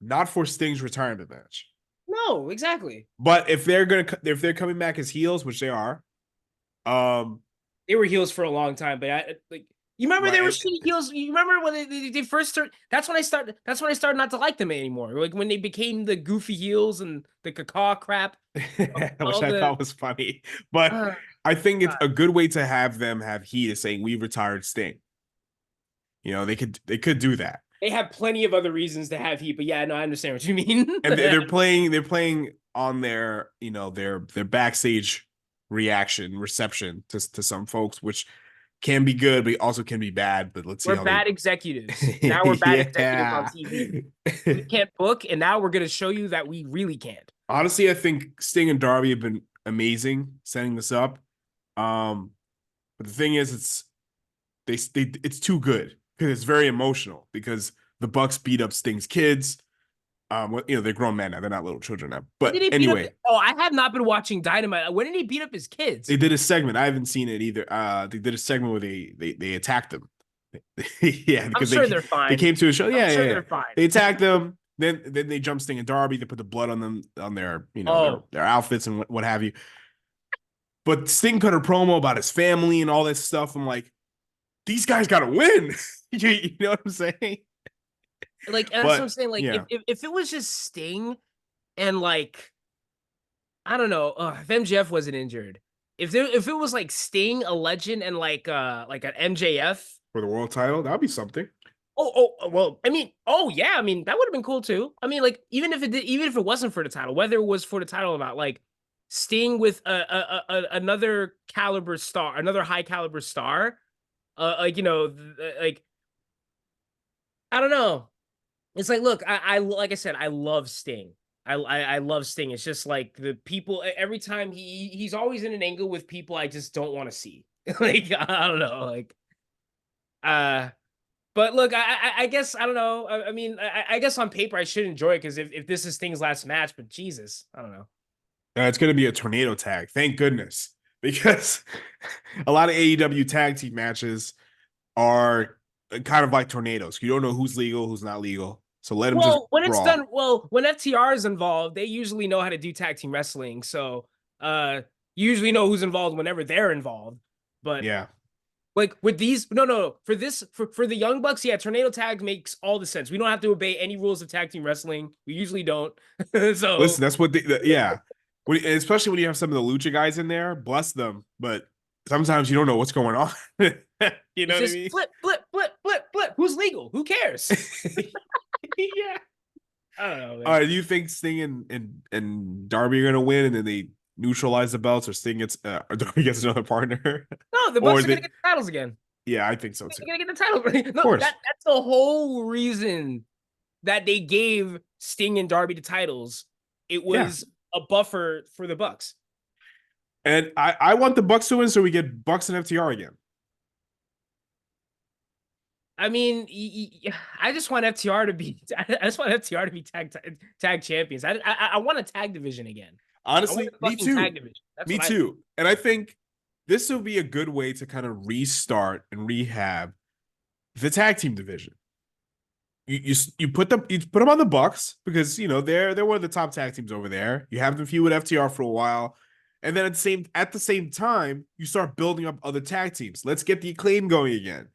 [SPEAKER 1] not for Sting's retirement match.
[SPEAKER 2] no, exactly.
[SPEAKER 1] But if they're coming back as heels, which they are, um,
[SPEAKER 2] They were heels for a long time, but I like you remember they were
[SPEAKER 1] right,
[SPEAKER 2] shitty heels. You remember when they first started? That's when I started. That's when I started not to like them anymore. Like when they became the goofy heels and the caca crap.
[SPEAKER 1] which
[SPEAKER 2] All
[SPEAKER 1] I
[SPEAKER 2] the
[SPEAKER 1] thought was funny. But
[SPEAKER 2] uh,
[SPEAKER 1] I think it's
[SPEAKER 2] God.
[SPEAKER 1] a good way to have them have heat is saying we retired Sting. They could do that.
[SPEAKER 2] They have plenty of other reasons to have heat, but yeah, no, I understand what you mean.
[SPEAKER 1] And they're playing on their backstage reception to some folks, which can be good, but also can be bad. But let's see
[SPEAKER 2] We're
[SPEAKER 1] how they.
[SPEAKER 2] bad executives. Now we're bad executives on
[SPEAKER 1] Yeah.
[SPEAKER 2] TV. We can't book, and now we're gonna show you that we really can't.
[SPEAKER 1] Honestly, I think Sting and Darby have been amazing setting this up. But the thing is, it's too good because it's very emotional because the Bucks beat up Sting's kids. They're grown men now; they're not little children now.
[SPEAKER 2] When did
[SPEAKER 1] But
[SPEAKER 2] he beat up?
[SPEAKER 1] anyway,
[SPEAKER 2] Oh, I have not been watching Dynamite. When did he beat up his kids?
[SPEAKER 1] they did a segment. I haven't seen it either. They did a segment where they attacked them. Yeah,
[SPEAKER 2] I'm
[SPEAKER 1] because
[SPEAKER 2] sure they're
[SPEAKER 1] they
[SPEAKER 2] fine.
[SPEAKER 1] came to a show.
[SPEAKER 2] I'm
[SPEAKER 1] Yeah,
[SPEAKER 2] sure
[SPEAKER 1] yeah, yeah.
[SPEAKER 2] they're fine.
[SPEAKER 1] They attacked them. Then they jumped Sting and Darby. They put the blood on them on their
[SPEAKER 2] Oh,
[SPEAKER 1] their outfits and what have you. But Sting cut a promo about his family and all this stuff. I'm like, these guys got to win. You know what I'm saying?
[SPEAKER 2] like that's what I'm
[SPEAKER 1] But
[SPEAKER 2] saying. Like
[SPEAKER 1] yeah,
[SPEAKER 2] if it was just Sting and like I don't know, if MJF wasn't injured, if it was like Sting, a legend, and like an MJF.
[SPEAKER 1] for the world title, that'd be something.
[SPEAKER 2] Well, I mean, yeah, I mean that would have been cool too. I mean, like even if it wasn't for the title, whether it was for the title or not, like Sting with another caliber star, another high caliber star, like like I don't know. It's like, look, I like I said, I love Sting. I love Sting. It's just like the people every time he's always in an angle with people I just don't want to see. Like I don't know, like uh but look, I guess I don't know. I mean, I guess on paper I should enjoy it because if this is Sting's last match, but Jesus, I don't know.
[SPEAKER 1] It's going to be a tornado tag. Thank goodness. Because a lot of AEW tag team matches are kind of like tornadoes. You don't know who's legal, who's not legal. So let them just
[SPEAKER 2] Well, when it's
[SPEAKER 1] brawl.
[SPEAKER 2] done, well, when FTR is involved, they usually know how to do tag team wrestling. So you usually know who's involved whenever they're involved. But
[SPEAKER 1] Yeah.
[SPEAKER 2] like with these, no, for this, for the Young Bucks, yeah, tornado tag makes all the sense. We don't have to obey any rules of tag team wrestling. We usually don't. So
[SPEAKER 1] Listen, that's what yeah. Especially when you have some of the lucha guys in there, bless them. But sometimes you don't know what's going on. You know
[SPEAKER 2] it's
[SPEAKER 1] what I
[SPEAKER 2] just
[SPEAKER 1] mean?
[SPEAKER 2] flip, flip, flip, flip, flip. Who's legal? Who cares?
[SPEAKER 1] Yeah.
[SPEAKER 2] I don't know,
[SPEAKER 1] All
[SPEAKER 2] man.
[SPEAKER 1] right. Do you think Sting and Darby are gonna win, and then they neutralize the belts, or Sting gets or Darby gets another partner,
[SPEAKER 2] No, the
[SPEAKER 1] or
[SPEAKER 2] Bucks are gonna
[SPEAKER 1] they?
[SPEAKER 2] get the titles again.
[SPEAKER 1] Yeah, I think so too.
[SPEAKER 2] They're gonna get the titles.
[SPEAKER 1] Of
[SPEAKER 2] No,
[SPEAKER 1] course.
[SPEAKER 2] that's the whole reason that they gave Sting and Darby the titles. It
[SPEAKER 1] Yeah.
[SPEAKER 2] was a buffer for the Bucks.
[SPEAKER 1] And I want the Bucks to win, so we get Bucks and FTR again.
[SPEAKER 2] I mean, I just want FTR to be. I just want FTR to be tag champions. I want a tag division again. I want
[SPEAKER 1] Honestly,
[SPEAKER 2] a
[SPEAKER 1] me
[SPEAKER 2] fucking tag
[SPEAKER 1] too.
[SPEAKER 2] division. That's
[SPEAKER 1] Me
[SPEAKER 2] what I think.
[SPEAKER 1] too. And I think this will be a good way to kind of restart and rehab the tag team division. You put them on the Bucks because you know they're one of the top tag teams over there. You have them feud with FTR for a while, and then at the same time you start building up other tag teams. Let's get the Acclaim going again,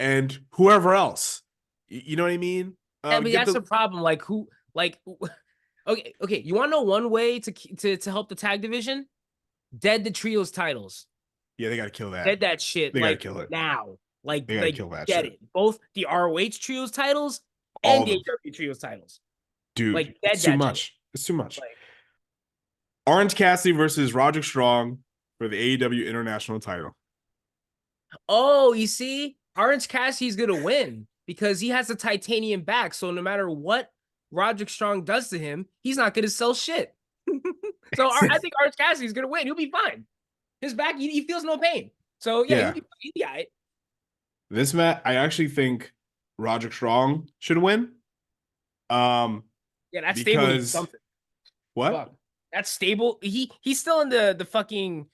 [SPEAKER 1] and whoever else. You know what I mean?
[SPEAKER 2] I mean,
[SPEAKER 1] Get
[SPEAKER 2] that's
[SPEAKER 1] the
[SPEAKER 2] the problem. Like who? Like okay. You want to know one way to help the tag division? Dead the trios titles.
[SPEAKER 1] Yeah, they got to kill that.
[SPEAKER 2] Dead that shit
[SPEAKER 1] They got to
[SPEAKER 2] like
[SPEAKER 1] kill it.
[SPEAKER 2] now.
[SPEAKER 1] They got to
[SPEAKER 2] Like
[SPEAKER 1] kill that
[SPEAKER 2] get
[SPEAKER 1] shit.
[SPEAKER 2] it. Both the ROH trios titles
[SPEAKER 1] All
[SPEAKER 2] and
[SPEAKER 1] of
[SPEAKER 2] the
[SPEAKER 1] them,
[SPEAKER 2] AEW trios titles.
[SPEAKER 1] dude.
[SPEAKER 2] Like
[SPEAKER 1] It's
[SPEAKER 2] dead
[SPEAKER 1] too
[SPEAKER 2] that shit.
[SPEAKER 1] much. It's too much.
[SPEAKER 2] Like
[SPEAKER 1] Orange Cassidy versus Roderick Strong for the AEW International title.
[SPEAKER 2] oh, you see, Orange Cassidy's gonna win because he has a titanium back. So no matter what Roderick Strong does to him, he's not gonna sell shit. So I think Orange Cassidy's gonna win. He'll be fine. His back, he feels no pain. So yeah,
[SPEAKER 1] Yeah.
[SPEAKER 2] he'll be all right.
[SPEAKER 1] This match, I actually think Roderick Strong should win.
[SPEAKER 2] Yeah, that stable needs
[SPEAKER 1] Because
[SPEAKER 2] something.
[SPEAKER 1] what?
[SPEAKER 2] Fuck. That's stable. He's still in the fucking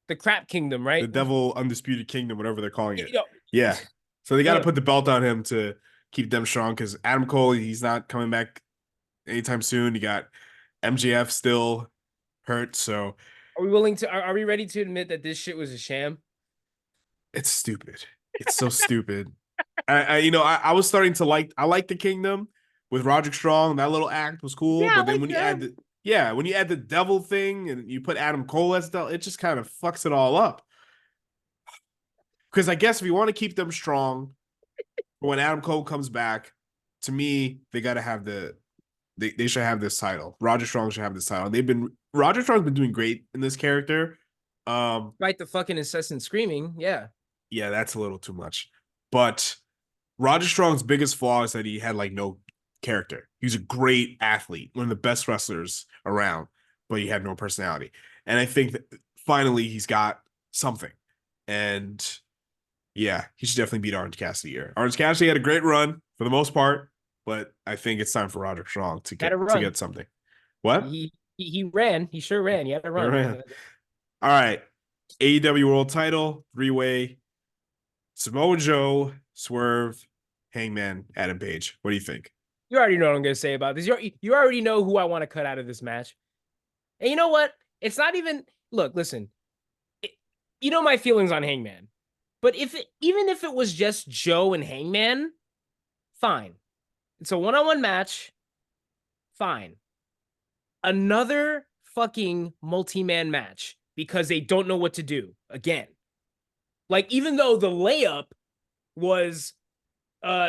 [SPEAKER 2] the crap kingdom,
[SPEAKER 1] The
[SPEAKER 2] right?
[SPEAKER 1] Devil Undisputed Kingdom, whatever they're calling
[SPEAKER 2] You
[SPEAKER 1] it.
[SPEAKER 2] know,
[SPEAKER 1] Yeah. So they got to
[SPEAKER 2] uh,
[SPEAKER 1] put the belt on him to keep them strong because Adam Cole, he's not coming back anytime soon. You got MJF still hurt, so
[SPEAKER 2] are we willing to? Are we ready to admit that this shit was a sham?
[SPEAKER 1] it's stupid. It's so stupid. I was starting to I like the Kingdom with Roderick Strong. That little act was cool,
[SPEAKER 2] Yeah,
[SPEAKER 1] but then
[SPEAKER 2] like
[SPEAKER 1] when you add when you add the devil thing and you put Adam Cole as devil, it just kind of fucks it all up. Because I guess if you want to keep them strong, when Adam Cole comes back, to me, they got to have they should have this title. Roger Strong should have this title. Roger Strong's been doing great in this character.
[SPEAKER 2] right. The fucking incessant screaming. Yeah.
[SPEAKER 1] Yeah, that's a little too much. But Roger Strong's biggest flaw is that he had like no character. He's a great athlete, one of the best wrestlers around, but he had no personality. And I think that finally he's got something. And yeah, he should definitely beat Orange Cassidy here. Orange Cassidy had a great run for the most part, but I think it's time for Roderick Strong to
[SPEAKER 2] Had a
[SPEAKER 1] to
[SPEAKER 2] run.
[SPEAKER 1] get something. What?
[SPEAKER 2] He ran. He sure ran. He had a run.
[SPEAKER 1] All right. AEW World Title, three-way. Samoa Joe, Swerve, Hangman, Adam Page. What do you think?
[SPEAKER 2] You already know what I'm gonna say about this. You already know who I want to cut out of this match. And you know what? It's not even. Look, listen. You know my feelings on Hangman, but even if it was just Joe and Hangman, fine. It's a one-on-one match. Fine. Another fucking multi-man match because they don't know what to do again. Like, even though the layup was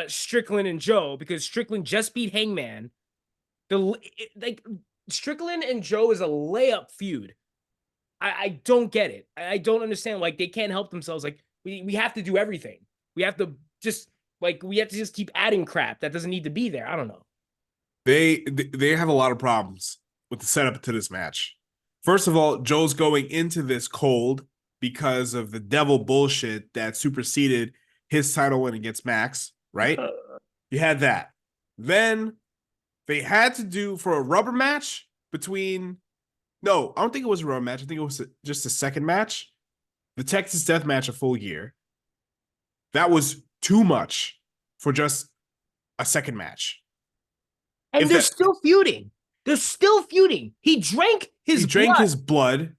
[SPEAKER 2] Strickland and Joe, because Strickland just beat Hangman, like Strickland and Joe is a layup feud. I don't get it. I don't understand. Like, they can't help themselves. Like, we have to do everything. We have to just keep adding crap that doesn't need to be there. I don't know.
[SPEAKER 1] They have a lot of problems with the setup to this match. First of all, Joe's going into this cold because of the devil bullshit that superseded his title win against Max, right? You had that. Then they had to do for a rubber match between. No, I don't think it was a rubber match. I think it was just a second match. The Texas Death Match, a full year. That was too much for just a second match.
[SPEAKER 2] And
[SPEAKER 1] If
[SPEAKER 2] they're
[SPEAKER 1] that
[SPEAKER 2] still feuding. They're still feuding. He drank his
[SPEAKER 1] drank
[SPEAKER 2] blood.
[SPEAKER 1] his blood.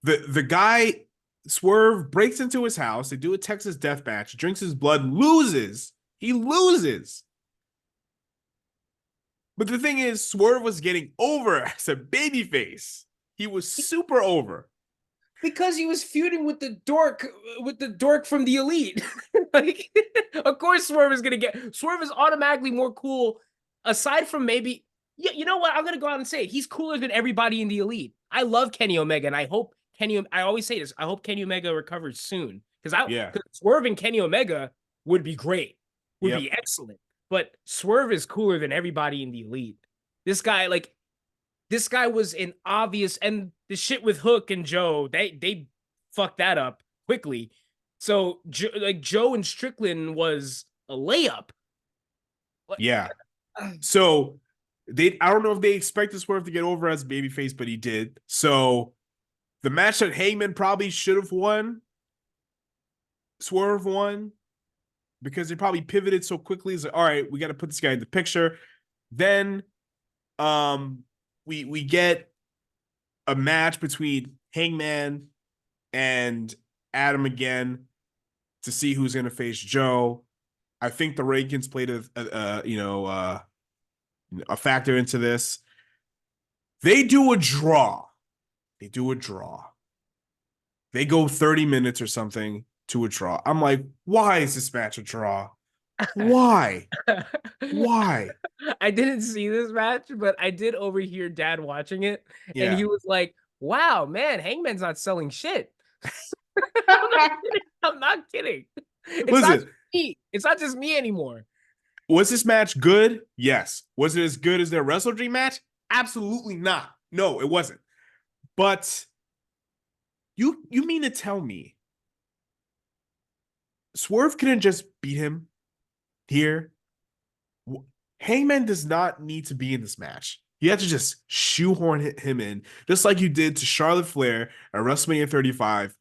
[SPEAKER 1] The guy Swerve breaks into his house. They do a Texas death match. Drinks his blood, loses. He loses. But the thing is, Swerve was getting over as a babyface. He was super over.
[SPEAKER 2] Because he was feuding with the dork from the Elite. Like, of course, Swerve is automatically more cool. Aside from maybe, yeah, you know what? I'm gonna go out and say it. He's cooler than everybody in the Elite. I love Kenny Omega, and I hope I always say this. I hope Kenny Omega recovers soon because Swerve and Kenny Omega would be great, would be excellent. But Swerve is cooler than everybody in the Elite. This guy was an obvious, and the shit with Hook and Joe, they fucked that up quickly. So Joe and Strickland was a layup. What?
[SPEAKER 1] Yeah. So I don't know if they expected Swerve to get over as a babyface, but he did. So the match that Heyman probably should have won, Swerve won because they probably pivoted so quickly. It's like, all right, we got to put this guy in the picture. Then we get a match between Hangman and Adam again to see who's going to face Joe. I think the rankings played a factor into this. They do a draw. They do a draw. They go 30 minutes or something to a draw. I'm like, why is this match a draw? Why? Why?
[SPEAKER 2] I didn't see this match, but I did overhear Dad watching it, and
[SPEAKER 1] Yeah.
[SPEAKER 2] he was like, "Wow, man, Hangman's not selling shit." I'm not kidding. I'm not kidding. It's not
[SPEAKER 1] Listen,
[SPEAKER 2] just me. It's not just me anymore.
[SPEAKER 1] was this match good? Yes. Was it as good as their Wrestle Dream match? Absolutely not. No, it wasn't. But you mean to tell me Swerve couldn't just beat him here? Hangman does not need to be in this match. You have to just shoehorn him in, just like you did to Charlotte Flair at WrestleMania 35.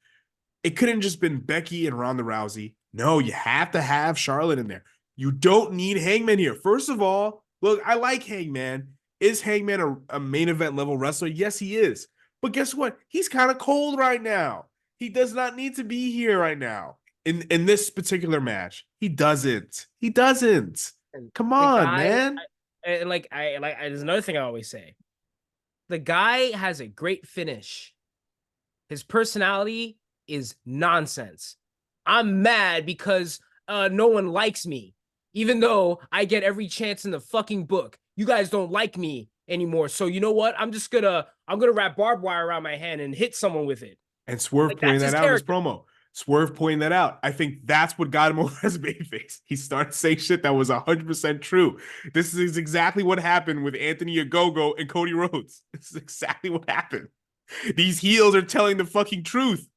[SPEAKER 1] It couldn't just been Becky and Ronda Rousey. No, you have to have Charlotte in there. You don't need Hangman here. First of all, look, I like Hangman. Is Hangman a main event level wrestler? Yes, he is. But guess what? He's kind of cold right now. He does not need to be here right now in this particular match. He doesn't. He doesn't.
[SPEAKER 2] And
[SPEAKER 1] Come
[SPEAKER 2] the
[SPEAKER 1] on,
[SPEAKER 2] guy,
[SPEAKER 1] man.
[SPEAKER 2] there's another thing I always say. The guy has a great finish. His personality is nonsense. I'm mad because no one likes me, even though I get every chance in the fucking book. You guys don't like me anymore. So you know what? I'm gonna wrap barbed wire around my hand and hit someone with it.
[SPEAKER 1] And Swerve
[SPEAKER 2] Like
[SPEAKER 1] pointed
[SPEAKER 2] that's
[SPEAKER 1] that
[SPEAKER 2] his
[SPEAKER 1] out in his
[SPEAKER 2] character.
[SPEAKER 1] promo. Swerve pointing that out. I think that's what got him over as a babyface. He started saying shit that was 100% true. This is exactly what happened with Anthony Ogogo and Cody Rhodes. This is exactly what happened. These heels are telling the fucking truth.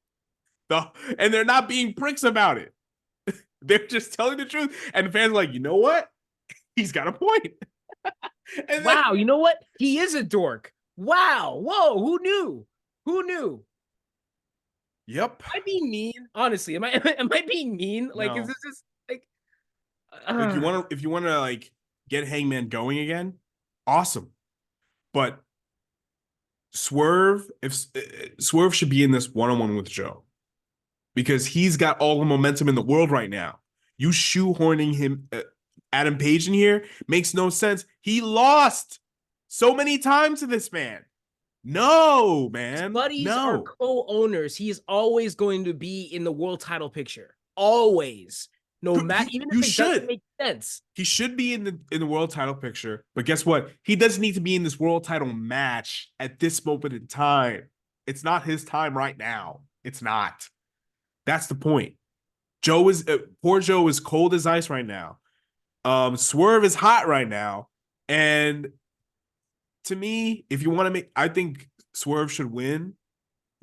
[SPEAKER 1] And they're not being pricks about it. They're just telling the truth. And the fans are like, you know what? He's got a point. And then,
[SPEAKER 2] Wow, you know what? He is a dork. Wow. Whoa, who knew? Who knew?
[SPEAKER 1] yep.
[SPEAKER 2] Am I being mean? Honestly, am I being mean? Like, is
[SPEAKER 1] No.
[SPEAKER 2] this just like
[SPEAKER 1] Like if you want to like get Hangman going again, awesome. But Swerve should be in this one-on-one with Joe because he's got all the momentum in the world right now. You shoehorning him, Adam Page in here makes no sense. He lost so many times to this man. No, man,
[SPEAKER 2] buddies are
[SPEAKER 1] no.
[SPEAKER 2] co-owners. He is always going to be in the world title picture. Always. No matter, even
[SPEAKER 1] You
[SPEAKER 2] if it doesn't
[SPEAKER 1] should.
[SPEAKER 2] make sense.
[SPEAKER 1] He should be in the world title picture, but guess what? He doesn't need to be in this world title match at this moment in time. It's not his time right now. It's not. That's the point. Poor Joe is cold as ice right now. Swerve is hot right now, and to me, if you want to I think Swerve should win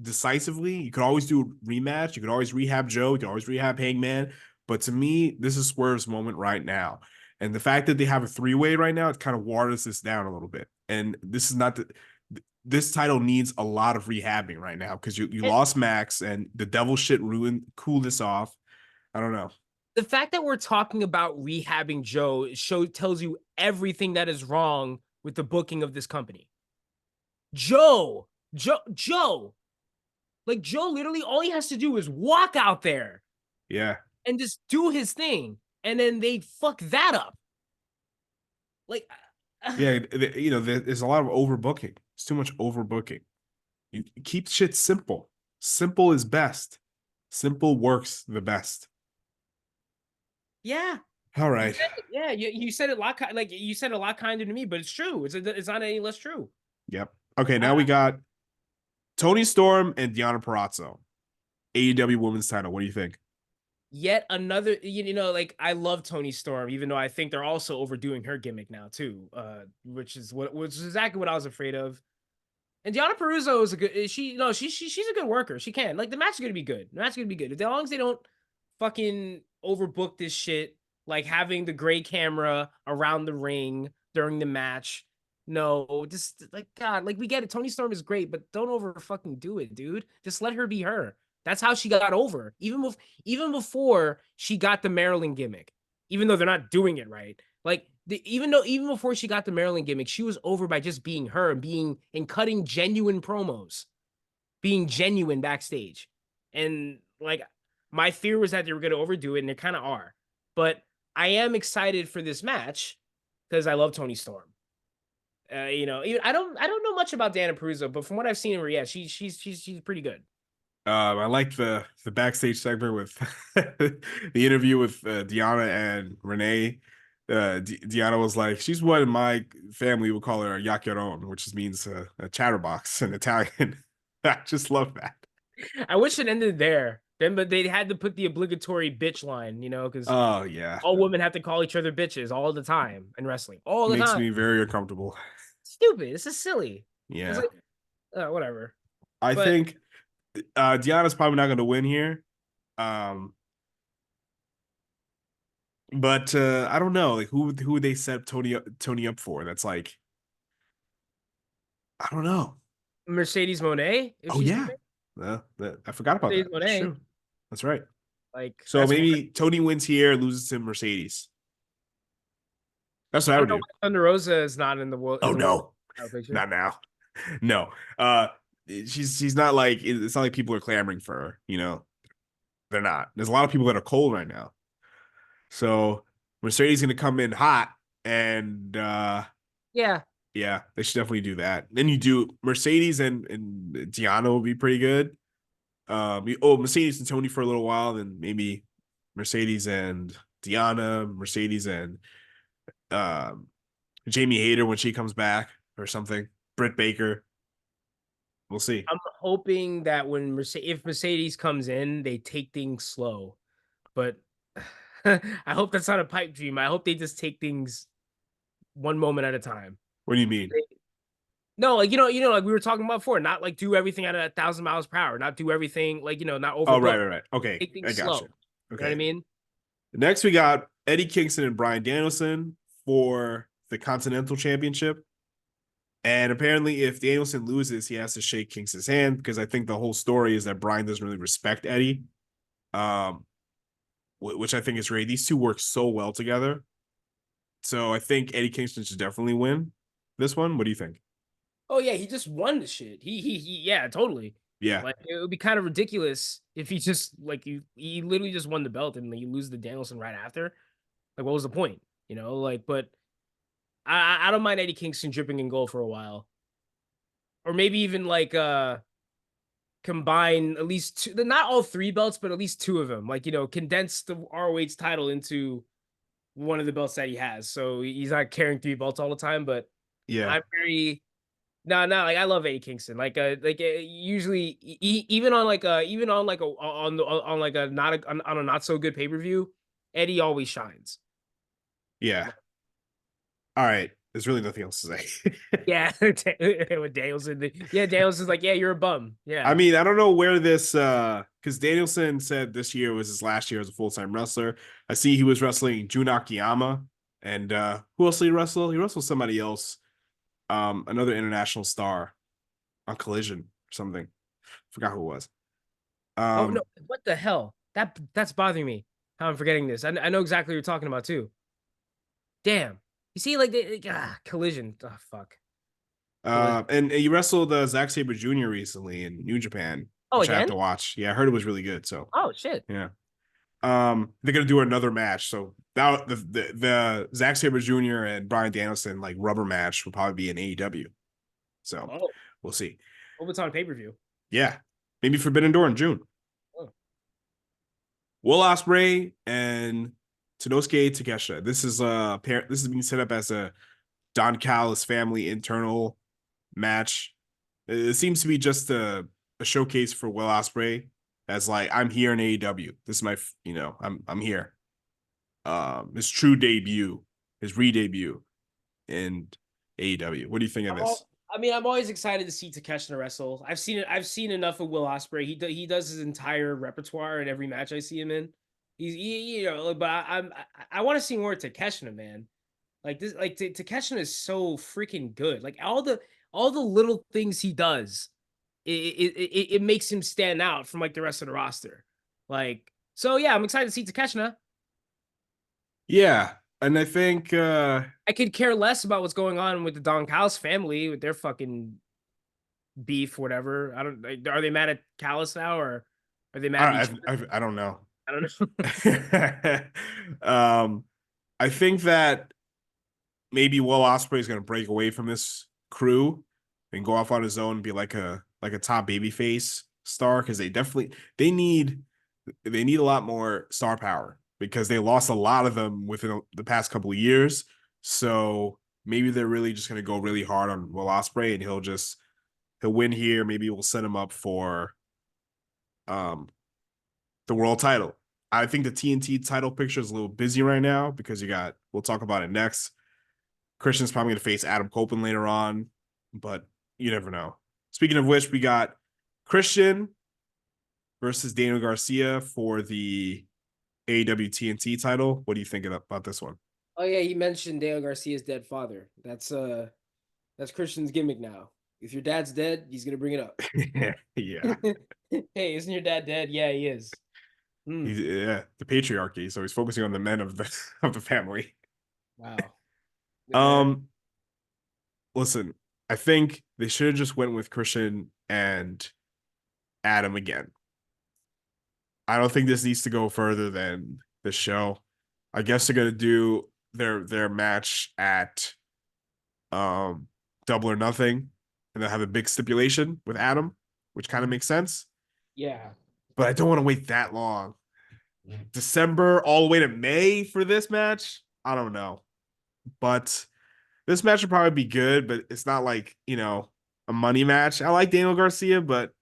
[SPEAKER 1] decisively. You could always do a rematch. You could always rehab Joe. You could always rehab Hangman. But to me, this is Swerve's moment right now. And the fact that they have a three-way right now, it kind of waters this down a little bit. And this is not this title needs a lot of rehabbing right now because you
[SPEAKER 2] And
[SPEAKER 1] lost Max and the devil shit cool this off. I don't know.
[SPEAKER 2] the fact that we're talking about rehabbing Joe tells you everything that is wrong with the booking of this company. Joe. Like Joe literally all he has to do is walk out there
[SPEAKER 1] Yeah.
[SPEAKER 2] and just do his thing. And then they fuck that up. Like
[SPEAKER 1] Yeah. There's a lot of overbooking. It's too much overbooking. You keep shit simple. Simple is best. Simple works the best.
[SPEAKER 2] yeah.
[SPEAKER 1] All right.
[SPEAKER 2] Yeah, you said it a lot like you said a lot kinder to me, but it's true. It's not any less true.
[SPEAKER 1] Yep. Okay, now we got Tony Storm and Deonna Purrazzo. AEW Women's Title. What do you think?
[SPEAKER 2] Yet another, like I love Tony Storm, even though I think they're also overdoing her gimmick now too, which is exactly what I was afraid of. And Deonna Purrazzo is a good. She's a good worker. She can the match is gonna be good. The match is gonna be good as long as they don't fucking overbook this shit. like having the gray camera around the ring during the match. No, just like God, like we get it. Tony Storm is great, but don't over fucking do it, dude. Just let her be her. That's how she got over. Even before she got the Maryland gimmick, even though they're not doing it right. Like even before she got the Maryland gimmick, she was over by just being her and being and cutting genuine promos, being genuine backstage. And like my fear was that they were going to overdo it, and they kind of are. But I am excited for this match because I love Tony Storm. Even I don't know much about Dana Peruzzo, but from what I've seen in her, yeah, she's pretty good.
[SPEAKER 1] I like the backstage segment with the interview with Deanna and Renee. Deanna was like, she's what my family would call her a yakiron, which just means a chatterbox in Italian. I just love that.
[SPEAKER 2] I wish it ended there. Then, but they had to put the obligatory bitch line, because
[SPEAKER 1] Oh yeah,
[SPEAKER 2] all women have to call each other bitches all the time in wrestling, all the
[SPEAKER 1] makes
[SPEAKER 2] time.
[SPEAKER 1] me very uncomfortable.
[SPEAKER 2] Stupid. This is silly. It's
[SPEAKER 1] Yeah,
[SPEAKER 2] like, whatever.
[SPEAKER 1] I
[SPEAKER 2] But
[SPEAKER 1] think Deanna's probably not going to win here. Um, but I don't know, like who would they set Tony up for? That's like I don't know.
[SPEAKER 2] Mercedes Monet, if
[SPEAKER 1] Oh
[SPEAKER 2] she's
[SPEAKER 1] yeah,
[SPEAKER 2] coming,
[SPEAKER 1] I forgot about
[SPEAKER 2] Mercedes
[SPEAKER 1] that. That's
[SPEAKER 2] Monet,
[SPEAKER 1] true. That's right.
[SPEAKER 2] like
[SPEAKER 1] So
[SPEAKER 2] that's one.
[SPEAKER 1] maybe Tony wins here, loses to Mercedes. That's what I
[SPEAKER 2] I
[SPEAKER 1] would
[SPEAKER 2] don't know
[SPEAKER 1] do.
[SPEAKER 2] why Thunder Rosa is not in the world
[SPEAKER 1] Oh
[SPEAKER 2] isn't one
[SPEAKER 1] no,
[SPEAKER 2] of the picture.
[SPEAKER 1] not now. No. She's not like it's not like people are clamoring for her. They're not. There's a lot of people that are cold right now. So Mercedes gonna come in hot, and
[SPEAKER 2] Yeah,
[SPEAKER 1] yeah, they should definitely do that. Then you do Mercedes and Tiana will be pretty good. Mercedes and Tony for a little while, then maybe Mercedes and Diana, Mercedes and um, Jamie Hayter when she comes back or something. Britt Baker. We'll see.
[SPEAKER 2] I'm hoping that when if Mercedes comes in, they take things slow. But I hope that's not a pipe dream. I hope they just take things one moment at a time.
[SPEAKER 1] What do you mean?
[SPEAKER 2] No, like like we were talking about before, not like do everything at 1,000 miles per hour, not do everything like not
[SPEAKER 1] Oh, right,
[SPEAKER 2] overbook.
[SPEAKER 1] right, right. Okay,
[SPEAKER 2] Take things
[SPEAKER 1] I got
[SPEAKER 2] slow.
[SPEAKER 1] you.
[SPEAKER 2] You know what I
[SPEAKER 1] Okay.
[SPEAKER 2] mean?
[SPEAKER 1] Next, we got Eddie Kingston and Brian Danielson for the Continental Championship. And apparently, if Danielson loses, he has to shake Kingston's hand because I think the whole story is that Brian doesn't really respect Eddie, um, which I think is great. These two work so well together. So I think Eddie Kingston should definitely win this one. What do you think?
[SPEAKER 2] Oh yeah, he just won the shit. Yeah, totally.
[SPEAKER 1] Yeah,
[SPEAKER 2] Like it would be kind of ridiculous if he just like he literally just won the belt and you lose the Danielson right after. Like what was the point? But I don't mind Eddie Kingston dripping in gold for a while. Or maybe even like combine at least two, not all three belts, but at least two of them. Like, condense the ROH title into one of the belts that he has. So he's not carrying three belts all the time, but
[SPEAKER 1] yeah,
[SPEAKER 2] I'm very no, like I love Eddie Kingston. Usually even on like a on like a not on a not so good pay-per-view, Eddie always shines.
[SPEAKER 1] yeah. All right. There's really nothing else to say.
[SPEAKER 2] Yeah, with Danielson. Yeah, Danielson's like, yeah, you're a bum.
[SPEAKER 1] I
[SPEAKER 2] Yeah.
[SPEAKER 1] mean, I don't know where this because Danielson said this year was his last year as a full-time wrestler. I see he was wrestling Jun Akiyama, and who else did he wrestle? He wrestled somebody else, another international star on Collision or something. Forgot who it was.
[SPEAKER 2] Oh no,
[SPEAKER 1] Um,
[SPEAKER 2] what the hell? That's bothering me. How I'm forgetting this. I know exactly what you're talking about too. Damn. You see, Collision. Oh fuck. Collision.
[SPEAKER 1] and he wrestled Zack Sabre Jr. recently in New Japan,
[SPEAKER 2] Oh,
[SPEAKER 1] which I have
[SPEAKER 2] again?
[SPEAKER 1] to watch. Yeah, I heard it was really good. So
[SPEAKER 2] Oh shit.
[SPEAKER 1] yeah. They're gonna do another match. So that the Zack Sabre Jr. and Brian Danielson like rubber match will probably be in AEW. So
[SPEAKER 2] Oh,
[SPEAKER 1] we'll see.
[SPEAKER 2] hope it's on pay-per-view.
[SPEAKER 1] Yeah, maybe Forbidden Door in June.
[SPEAKER 2] Oh.
[SPEAKER 1] Will Ospreay and Tanosuke Takeshita. This is being set up as a Don Callis family internal match. It seems to be just a showcase for Will Ospreay as like I'm here in AEW. This is my I'm here. His true debut, his re-debut in AEW. What do you think of this?
[SPEAKER 2] I'm always excited to see Takeshita wrestle. I've seen enough of Will Ospreay. He does his entire repertoire in every match I see him in. But I want to see more Takeshita, man. Like this, like Takeshita is so freaking good. Like all the little things he does, it makes him stand out from like the rest of the roster. Like, so yeah, I'm excited to see Takeshita.
[SPEAKER 1] Yeah, and I think
[SPEAKER 2] I could care less about what's going on with the Don Callis family with their fucking beef, whatever. I don't. Like, are they mad at Callis now, or are they mad at each other?
[SPEAKER 1] I don't know.
[SPEAKER 2] I don't know.
[SPEAKER 1] um, I think that maybe Will Ospreay is going to break away from this crew and go off on his own and be like a top babyface star because they need a lot more star power because they lost a lot of them within the past couple of years. So maybe they're really just going to go really hard on Will Ospreay and he'll win here. Maybe we'll set him up for um the world title. I think the TNT title picture is a little busy right now because we'll talk about it next. Christian's probably going to face Adam Copeland later on, but you never know. Speaking of which, we got Christian versus Daniel Garcia for the AEW TNT title. What do you think about this one?
[SPEAKER 2] Oh yeah, he mentioned Daniel Garcia's dead father. That's Christian's gimmick now. If your dad's dead, he's gonna bring it up.
[SPEAKER 1] Yeah.
[SPEAKER 2] Hey, isn't your dad dead? Yeah, he is.
[SPEAKER 1] He's the patriarchy, so he's focusing on the men of the of the family.
[SPEAKER 2] Wow.
[SPEAKER 1] Um, listen, I think they should have just went with Christian and Adam again. I don't think this needs to go further than the show. I guess they're gonna do their match at Double or Nothing, and they'll have a big stipulation with Adam, which kind of makes sense.
[SPEAKER 2] Yeah.
[SPEAKER 1] But I don't want to wait that long. December all the way to May for this match. I don't know, but this match would probably be good. But it's not like a money match. I like Daniel Garcia, but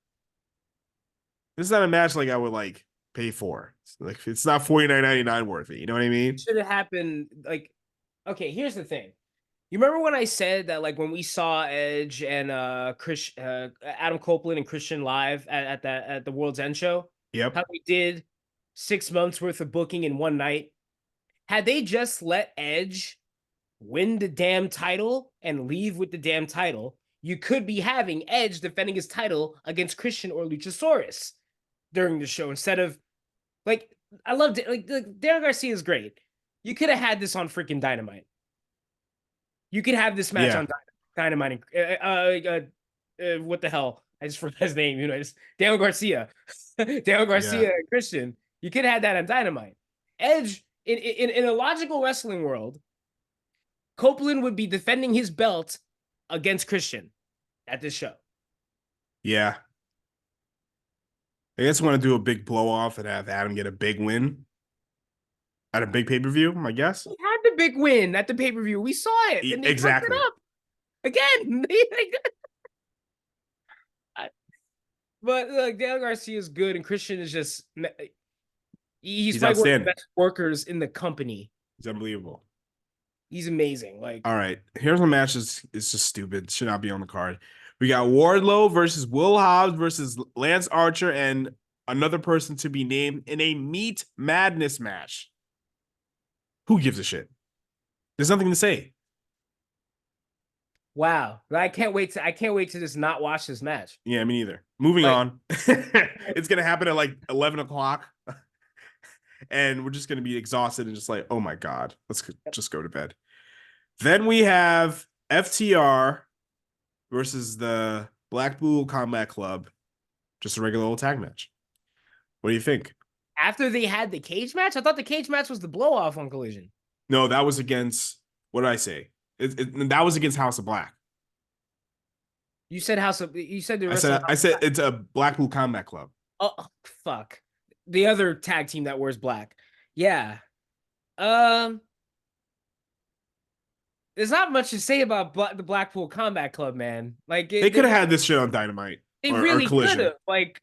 [SPEAKER 1] this is not a match like I would like pay for. It's not $49.99 worth it. You know what I mean?
[SPEAKER 2] Should have happened like okay, here's the thing. You remember when I said that like when we saw Edge and Adam Copeland and Christian live at the World's End show,
[SPEAKER 1] Yep.
[SPEAKER 2] how we did 6 months worth of booking in one night? Had they just let Edge win the damn title and leave with the damn title, you could be having Edge defending his title against Christian or Luchasaurus during the show instead of like I loved it. Like Darren Garcia is great. You could have had this on freaking Dynamite. You could have this match
[SPEAKER 1] Yeah.
[SPEAKER 2] on Dynamite. What the hell? I just forgot his name. Just Daniel Garcia, Daniel
[SPEAKER 1] Yeah.
[SPEAKER 2] Garcia, and Christian. You could have had that on Dynamite. Edge in a logical wrestling world, Copeland would be defending his belt against Christian at this show.
[SPEAKER 1] Yeah. I guess I want to do a big blow off and have Adam get a big win at a big pay per view. I guess.
[SPEAKER 2] He had the big win at the pay per view. We saw it, and they fucked it
[SPEAKER 1] Exactly.
[SPEAKER 2] up again. But Daniel Garcia is good, and Christian is just he's probably one of the
[SPEAKER 1] outstanding.
[SPEAKER 2] best workers in the company.
[SPEAKER 1] He's unbelievable.
[SPEAKER 2] He's amazing. Like,
[SPEAKER 1] All right, here's a match is just stupid. Should not be on the card. We got Wardlow versus Will Hobbs versus Lance Archer and another person to be named in a Meat Madness match. Who gives a shit? There's nothing to say.
[SPEAKER 2] wow, I can't wait to just not watch this match.
[SPEAKER 1] Yeah, me neither. Moving
[SPEAKER 2] Like,
[SPEAKER 1] on. It's gonna happen at like 11 o'clock. And we're just gonna be exhausted and just like, oh my God, let's just go to bed. Then we have FTR versus the Blackpool Combat Club. Just a regular old tag match. What do you think?
[SPEAKER 2] after they had the cage match, I thought the cage match was the blow off on Collision.
[SPEAKER 1] No, that was against what did I say? That was against House of Black.
[SPEAKER 2] You said you said the
[SPEAKER 1] I said it's a Blackpool Combat Club.
[SPEAKER 2] Oh fuck, the other tag team that wears black. Yeah. There's not much to say about the Blackpool Combat Club, man. Like
[SPEAKER 1] They could have had this shit on Dynamite
[SPEAKER 2] they
[SPEAKER 1] or
[SPEAKER 2] really could
[SPEAKER 1] Collision.
[SPEAKER 2] have. Like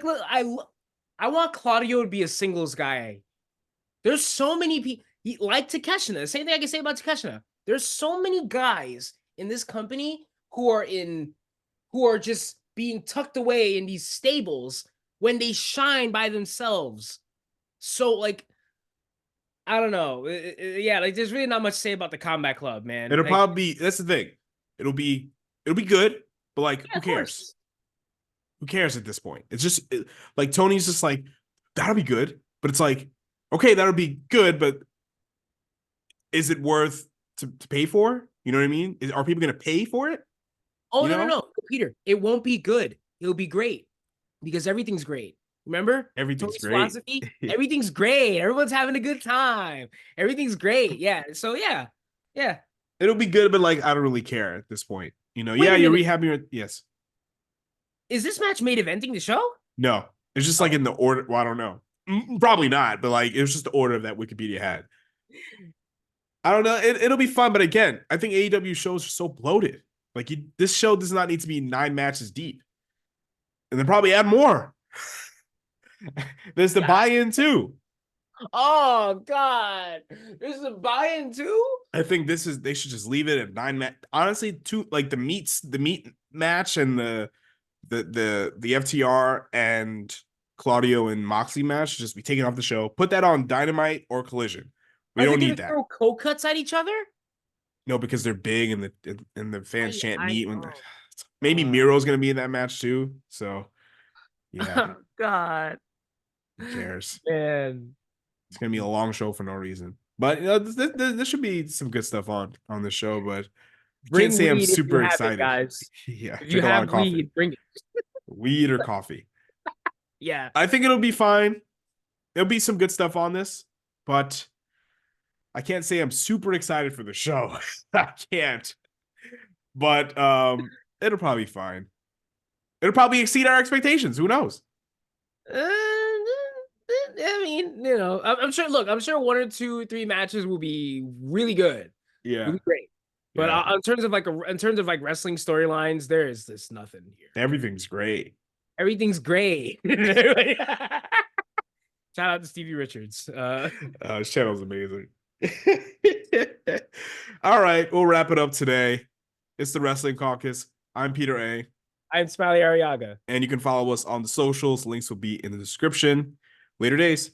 [SPEAKER 2] look, I want Claudio to be a singles guy. There's so many people like Takeshita. Same thing I can say about Takeshita. There's so many guys in this company who are just being tucked away in these stables when they shine by themselves. So like, I don't know. Yeah, like there's really not much to say about the Combat Club, man.
[SPEAKER 1] It'll
[SPEAKER 2] Like,
[SPEAKER 1] probably be, that's the thing. It'll be good, but like,
[SPEAKER 2] yeah,
[SPEAKER 1] who
[SPEAKER 2] of
[SPEAKER 1] cares?
[SPEAKER 2] course.
[SPEAKER 1] Who cares at this point? It's just like Tony's just like, that'll be good. But it's like, okay, that'll be good, but is it worth to pay for? You know what I mean? Are people going to pay for it?
[SPEAKER 2] Oh
[SPEAKER 1] You
[SPEAKER 2] no, no,
[SPEAKER 1] know,
[SPEAKER 2] no, Peter. It won't be good. It'll be great because everything's great. Remember
[SPEAKER 1] everything's
[SPEAKER 2] Tony's
[SPEAKER 1] great.
[SPEAKER 2] philosophy? Everything's great. Everyone's having a good time. Everything's great. Yeah. So yeah, yeah.
[SPEAKER 1] It'll be good, but like, I don't really care at this point. You know,
[SPEAKER 2] Wait
[SPEAKER 1] yeah,
[SPEAKER 2] a
[SPEAKER 1] you're
[SPEAKER 2] minute.
[SPEAKER 1] rehabbing. Yes.
[SPEAKER 2] Is this match main eventing the show?
[SPEAKER 1] No, it's just like
[SPEAKER 2] Oh,
[SPEAKER 1] in the order. Well, I don't know. Probably not, but like, it was just the order that Wikipedia had. I don't know. It'll be fun, but again, I think AEW shows are so bloated. Like this show does not need to be 9 matches deep, and then probably add more. There's the
[SPEAKER 2] God.
[SPEAKER 1] buy-in too.
[SPEAKER 2] Oh God. There's a buy-in too?
[SPEAKER 1] I think they should just leave it at 9 match. Honestly, two like the meat match and the FTR and Claudio and Moxley match should just be taken off the show. Put that on Dynamite or Collision. We
[SPEAKER 2] Are they
[SPEAKER 1] don't
[SPEAKER 2] gonna
[SPEAKER 1] need that.
[SPEAKER 2] throw cold cuts at each other?
[SPEAKER 1] No, because they're big and the fans chant
[SPEAKER 2] I
[SPEAKER 1] meat.
[SPEAKER 2] know.
[SPEAKER 1] Maybe Miro's gonna be in that match too. So yeah,
[SPEAKER 2] Oh God.
[SPEAKER 1] who cares?
[SPEAKER 2] Man.
[SPEAKER 1] It's gonna be a long show for no reason. But you know, there should be some good stuff on the show. But I can't
[SPEAKER 2] Bring
[SPEAKER 1] say I'm
[SPEAKER 2] weed if you
[SPEAKER 1] super
[SPEAKER 2] have it,
[SPEAKER 1] excited.
[SPEAKER 2] guys.
[SPEAKER 1] Yeah,
[SPEAKER 2] If you
[SPEAKER 1] drink a lot of
[SPEAKER 2] have
[SPEAKER 1] coffee,
[SPEAKER 2] weed, bring it.
[SPEAKER 1] weed or coffee.
[SPEAKER 2] Yeah.
[SPEAKER 1] I think it'll be fine. There'll be some good stuff on this, but I can't say I'm super excited for the show. I can't. But it'll probably be fine. It'll probably exceed our expectations. Who knows?
[SPEAKER 2] I mean, you know, I'm sure. Look, I'm sure 1 or 2, 3 matches will be really good. Will
[SPEAKER 1] Yeah.
[SPEAKER 2] be great. But
[SPEAKER 1] Yeah.
[SPEAKER 2] in terms of like wrestling storylines, there is this nothing here.
[SPEAKER 1] Everything's great.
[SPEAKER 2] Everything's great. Shout out to Stevie Richards.
[SPEAKER 1] His channel's amazing. All right, we'll wrap it up today. It's the Wrestling Caucus. I'm Peter A.
[SPEAKER 2] I'm Smiley Ariaga.
[SPEAKER 1] And you can follow us on the socials. Links will be in the description. Later days.